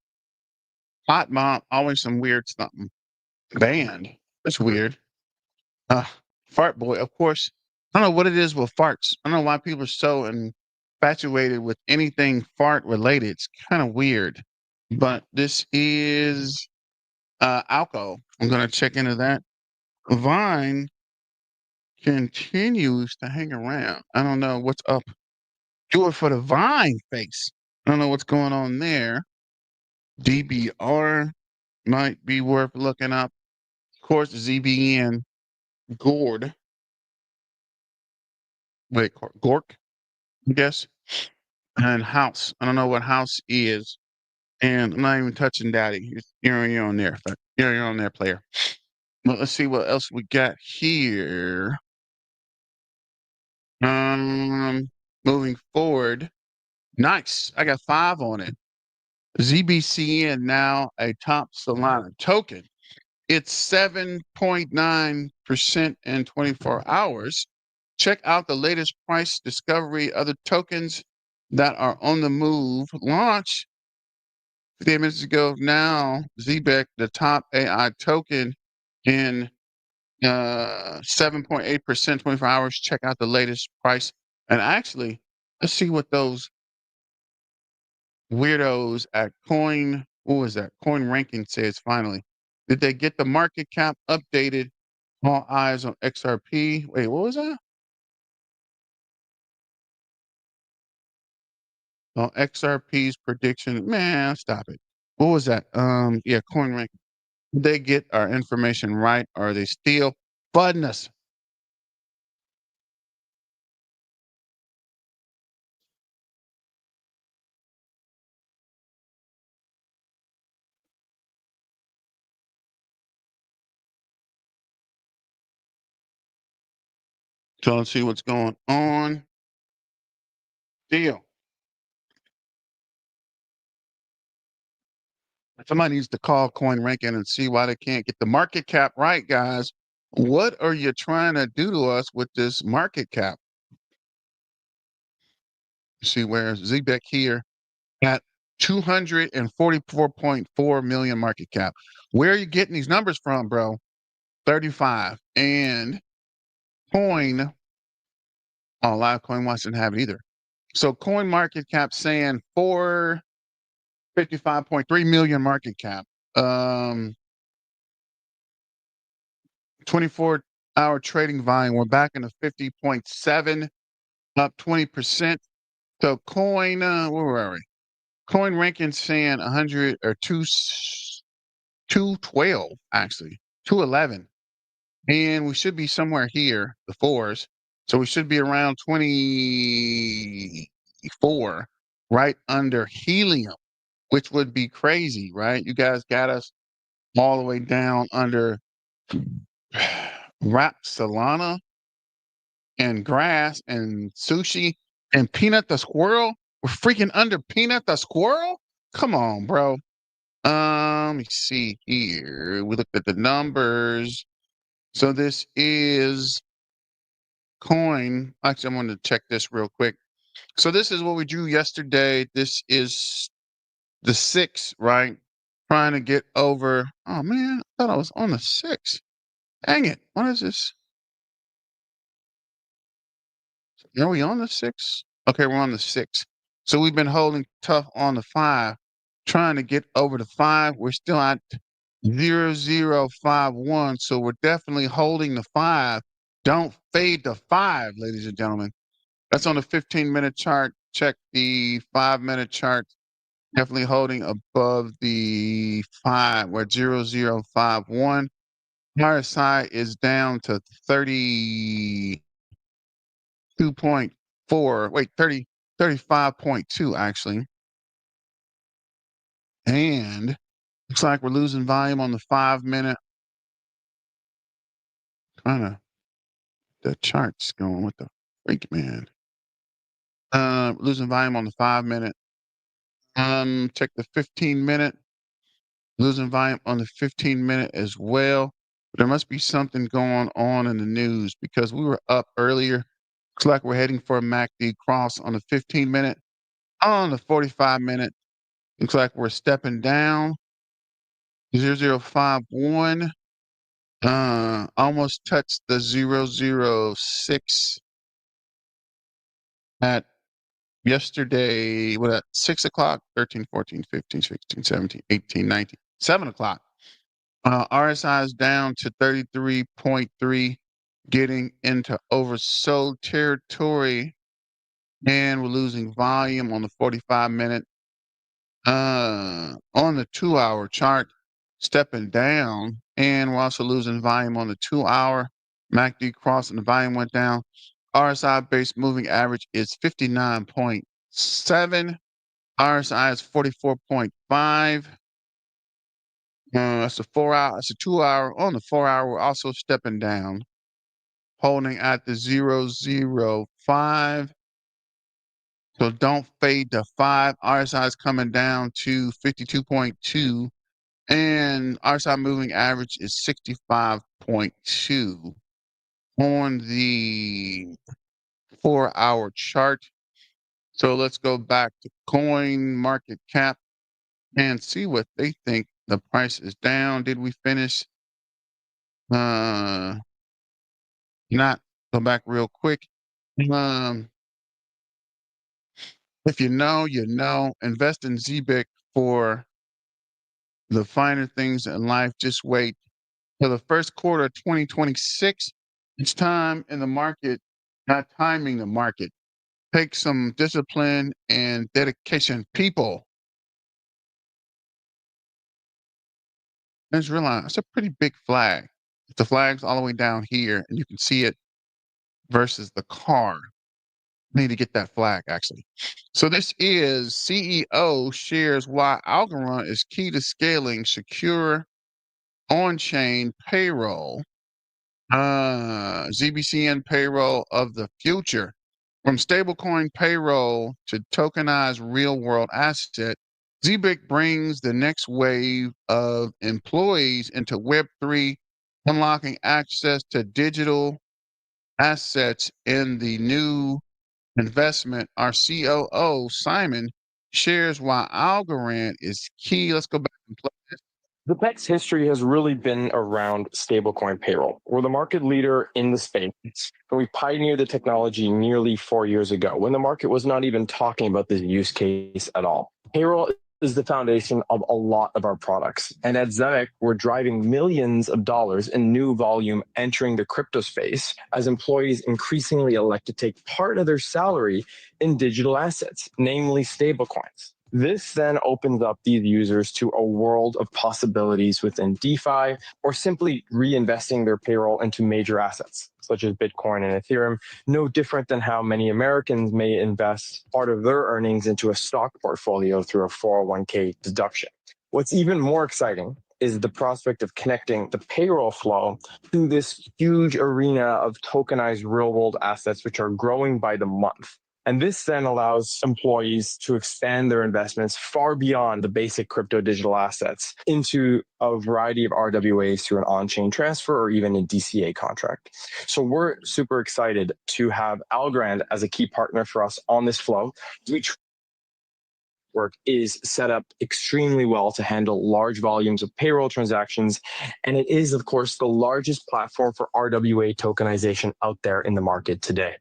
Hot mom, always some weird something. Banned. That's weird. Fart boy, of course. I don't know what it is with farts. I don't know why people are so infatuated with anything fart related. It's kind of weird. But this is alcohol. I'm gonna check into that. Vine continues to hang around. I don't know what's up. Do it for the Vine face. I don't know what's going on there. DBR might be worth looking up. Of course, ZBN, Gord. Wait, Gork, I guess. And House. I don't know what House is. And I'm not even touching Daddy. You're on there. You're on there, player. But let's see what else we got here. Moving forward. Nice. I got 5 on it. ZBCN now a top Solana token. It's 7.9% in 24 hours. Check out the latest price discovery, other tokens that are on the move. Launch 58 minutes ago. Now, Zebec, the top AI token in 7.8%, 24 hours. Check out the latest price. And actually, let's see what those weirdos at what was that? Coin Ranking says finally. Did they get the market cap updated? All eyes on XRP. Wait, what was that? On XRP's prediction. Man, stop it. What was that? Yeah, Coin Ranking. Did they get our information right? Or are they still fudding us? So let's see what's going on. Deal. Somebody needs to call Coin Ranking and see why they can't get the market cap right, guys. What are you trying to do to us with this market cap? See, where's Zebec here at 244.4 million market cap? Where are you getting these numbers from, bro? 35. And Coin, oh, Livecoin wants to have it either. So Coin market cap saying 455.3 million market cap. 24-hour trading volume. We're back into 50.7, up 20%. So Coin, where were we? Coin ranking saying 100 or 212, actually, 211. And we should be somewhere here, the fours. So we should be around 24, right under helium, which would be crazy, right? You guys got us all the way down under wrap Solana and grass and sushi and Peanut the squirrel. We're freaking under Peanut the squirrel. Come on, bro. Let me see here. We looked at the numbers. So this is coin. Actually, I'm going to check this real quick. So this is what we drew yesterday. This is the 6, right? Trying to get over. Oh man, I thought I was on the 6. Dang it. What is this? Are we on the 6? Okay, we're on the 6. So we've been holding tough on the 5, trying to get over the 5. We're still at 0051. So we're definitely holding the 5. Don't fade the 5, ladies and gentlemen. That's on the 15-minute chart. Check the 5-minute chart. Definitely holding above the 5. We're at 0051. RSI is down to 32.4. Wait, 35.2 actually. And looks like we're losing volume on the 5-minute. Kind of the charts going. What the freak, man? Losing volume on the 5-minute. Check the 15-minute. Losing volume on the 15-minute as well. But there must be something going on in the news because we were up earlier. Looks like we're heading for a MACD cross on the 15-minute. On the 45-minute, Looks like we're stepping down. 0051. Almost touched the 006 at yesterday. What at 6 o'clock? 13, 14, 15, 16, 17, 18, 19, 7 o'clock. RSI is down to 33.3, getting into oversold territory, and we're losing volume on the 45-minute. On the 2-hour chart, stepping down, and we're also losing volume on the 2-hour. MACD crossing, the volume went down. RSI-based moving average is 59.7. RSI is 44.5. That's a 4-hour. That's a 2-hour. On the 4-hour, we're also stepping down, holding at the 005. So don't fade to 5. RSI is coming down to 52.2, and RSI moving average is 65.2 on the 4-hour chart. So let's go back to Coin Market Cap and see what they think. The price is down. Did we finish? Not. Go back real quick. If you know, you know. Invest in Zebec for the finer things in life. Just wait till the first quarter of 2026. It's time in the market, not timing the market. Take some discipline and dedication, people. I just realized it's a pretty big flag. The flag's all the way down here, and you can see it versus the car. I need to get that flag, actually. So this is CEO shares why Algorand is key to scaling secure on-chain payroll. ZBCN payroll of the future. From stablecoin payroll to tokenized real-world asset, Zebec brings the next wave of employees into Web3, unlocking access to digital assets in the new investment. Our COO, Simon, shares why Algorand is key. Let's go back and play this. Zebec's history has really been around stablecoin payroll. We're the market leader in the space, and we pioneered the technology nearly 4 years ago when the market was not even talking about this use case at all. Payroll is the foundation of a lot of our products. And at Zebec, we're driving millions of dollars in new volume entering the crypto space as employees increasingly elect to take part of their salary in digital assets, namely stablecoins. This then opens up these users to a world of possibilities within DeFi, or simply reinvesting their payroll into major assets, such as Bitcoin and Ethereum, no different than how many Americans may invest part of their earnings into a stock portfolio through a 401k deduction. What's even more exciting is the prospect of connecting the payroll flow to this huge arena of tokenized real-world assets, which are growing by the month. And this then allows employees to expand their investments far beyond the basic crypto digital assets into a variety of RWAs through an on-chain transfer or even a DCA contract. So we're super excited to have Algorand as a key partner for us on this flow. Work is set up extremely well to handle large volumes of payroll transactions. And it is, of course, the largest platform for RWA tokenization out there in the market today.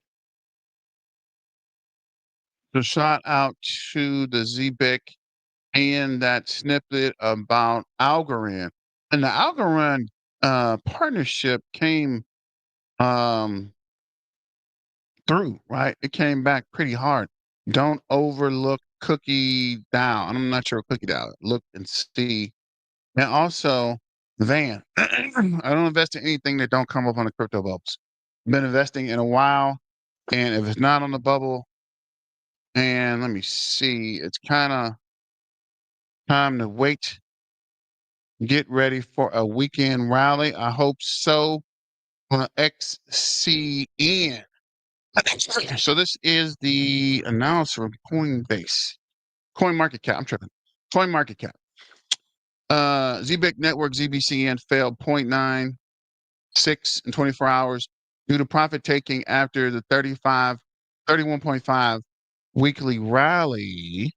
So shout out to the Zebec and that snippet about Algorand. And the Algorand partnership came through, right? It came back pretty hard. Don't overlook Cookie Down. I'm not sure Cookie Down. Look and see. And also, Van. I don't invest in anything that don't come up on the crypto bubbles. Been investing in a while, and if it's not on the bubble, and let me see, it's kind of time to wait. Get ready for a weekend rally. I hope so. On XCN. So this is the announcer of Coinbase. Coin Market Cap. I'm tripping. Coin Market Cap. Zebec Network, ZBCN failed 0.96 in 24 hours due to profit taking after the 31.5 weekly rally.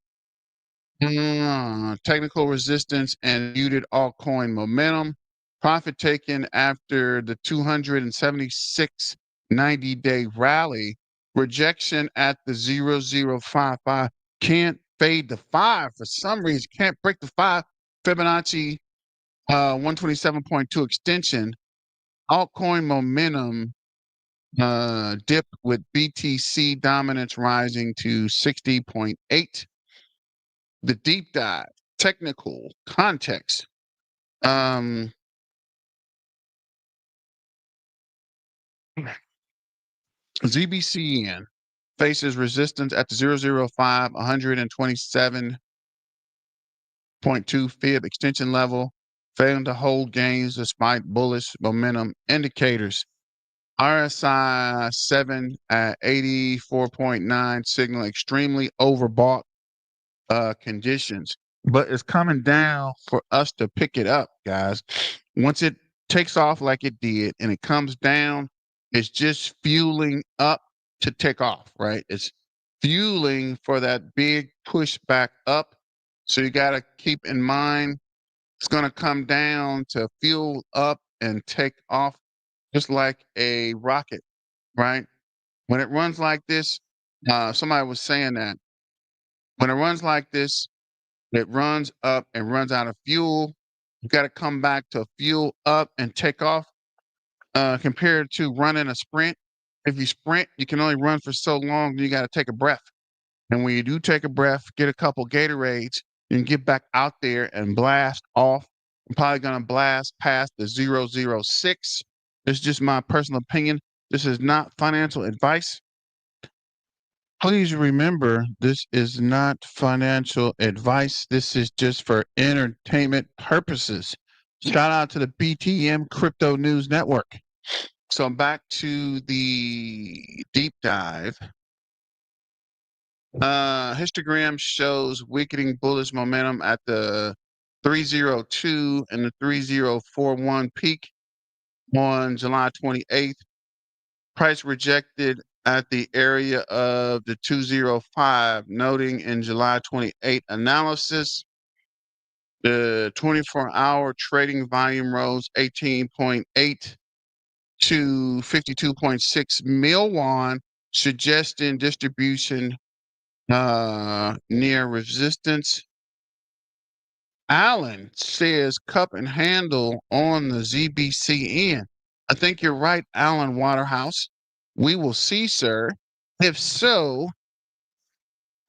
Technical resistance and muted altcoin momentum. Profit taken after the 276 90-day rally. Rejection at the 0055. Can't fade the 5 for some reason. Can't break the 5. Fibonacci 127.2 extension. Altcoin momentum dip with BTC dominance rising to 60.8. The deep dive, technical context. ZBCN faces resistance at the 005, 127.2 fib extension level, failing to hold gains despite bullish momentum indicators. RSI 7 at 84.9 signal extremely overbought conditions, but it's coming down for us to pick it up, guys. Once it takes off like it did and it comes down, it's just fueling up to take off, right? It's fueling for that big push back up. So you got to keep in mind it's going to come down to fuel up and take off just like a rocket, right? When it runs like this, somebody was saying that when it runs like this, it runs up and runs out of fuel. You got to come back to fuel up and take off. Compared to running a sprint, if you sprint, you can only run for so long. You got to take a breath. And when you do take a breath, get a couple Gatorades and get back out there and blast off. I'm probably going to blast past the 006. It's just my personal opinion. This is not financial advice. Please remember, this is not financial advice. This is just for entertainment purposes. Shout out to the BTM Crypto News Network. So back to the deep dive. Histogram shows weakening bullish momentum at the 302 and the 3041 peak on July 28th. Price rejected at the area of the 205, noting in July 28 analysis, the 24-hour trading volume rose 18.8 to 52.6 mil won, suggesting distribution near resistance. Allen says cup and handle on the ZBCN. I think you're right, Alan Waterhouse. We will see, sir. If so,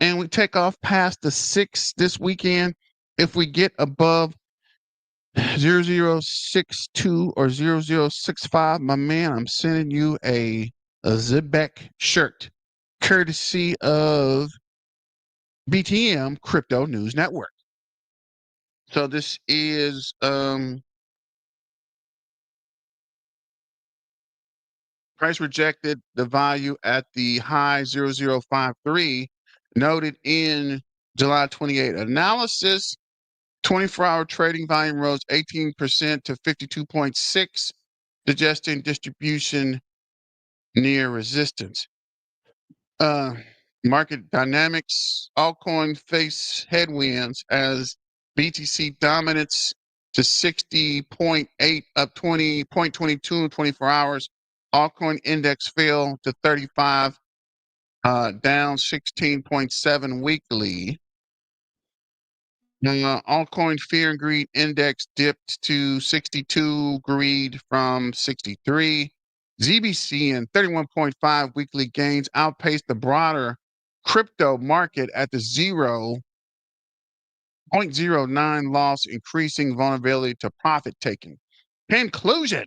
and we take off past the 6 this weekend, if we get above 0062 or 0065, my man, I'm sending you a Zebec shirt, courtesy of BTM Crypto News Network. So this is price rejected the value at the high 0053 noted in July 28 analysis. 24-hour trading volume rose 18% to 52.6, suggesting distribution near resistance. Market dynamics, altcoin face headwinds as BTC dominance to 60.8, up 20.22 in 24 hours. Altcoin index fell to 35, down 16.7 weekly. Altcoin fear and greed index dipped to 62, greed from 63. ZBCN 31.5 weekly gains outpaced the broader crypto market at the 0.09 loss, increasing vulnerability to profit taking. Conclusion: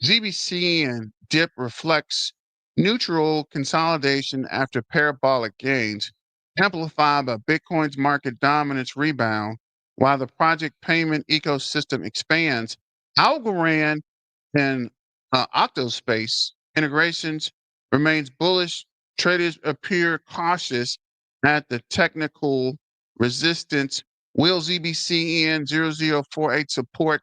ZBCN dip reflects neutral consolidation after parabolic gains, amplified by Bitcoin's market dominance rebound, while the project payment ecosystem expands. Algorand and Octospace integrations remains bullish. Traders appear cautious at the technical resistance. Will ZBCN 0048 support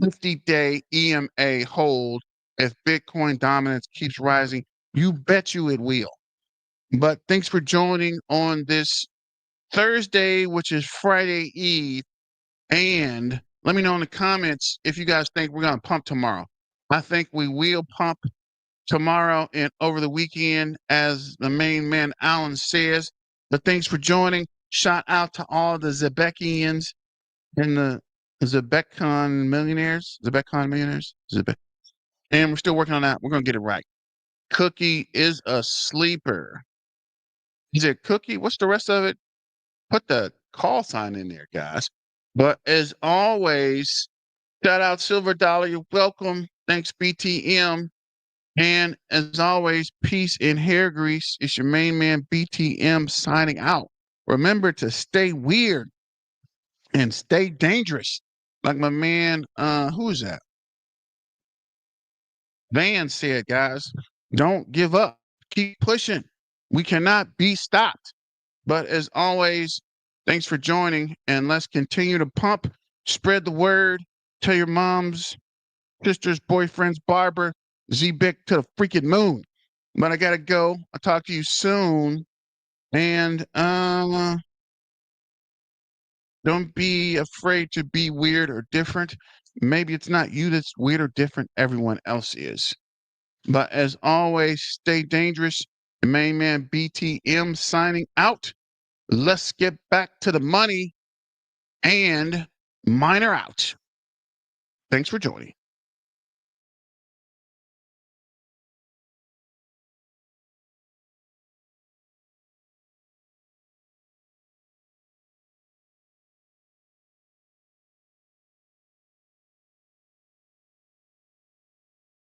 50-day EMA hold if Bitcoin dominance keeps rising? You bet you it will. But thanks for joining on this Thursday, which is Friday Eve. And let me know in the comments if you guys think we're going to pump tomorrow. I think we will pump tomorrow and over the weekend, as the main man Alan says. But thanks for joining. Shout out to all the Zebecians and the Zebecon millionaires. Zebec. And we're still working on that. We're going to get it right. Cookie is a sleeper. Is it Cookie? What's the rest of it? Put the call sign in there, guys. But as always, shout out Silver Dollar. You're welcome. Thanks, BTM. And as always, peace and hair grease. It's your main man, BTM, signing out. Remember to stay weird and stay dangerous. Like my man, who is that? Van said, guys, don't give up. Keep pushing. We cannot be stopped. But as always, thanks for joining, and let's continue to pump, spread the word, tell your moms, sisters, boyfriends, barber, Zebec to the freaking moon. But I gotta go. I'll talk to you soon. And don't be afraid to be weird or different. Maybe it's not you that's weird or different, everyone else is. But as always, stay dangerous. The main man BTM signing out. Let's get back to the money and miner out. Thanks for joining.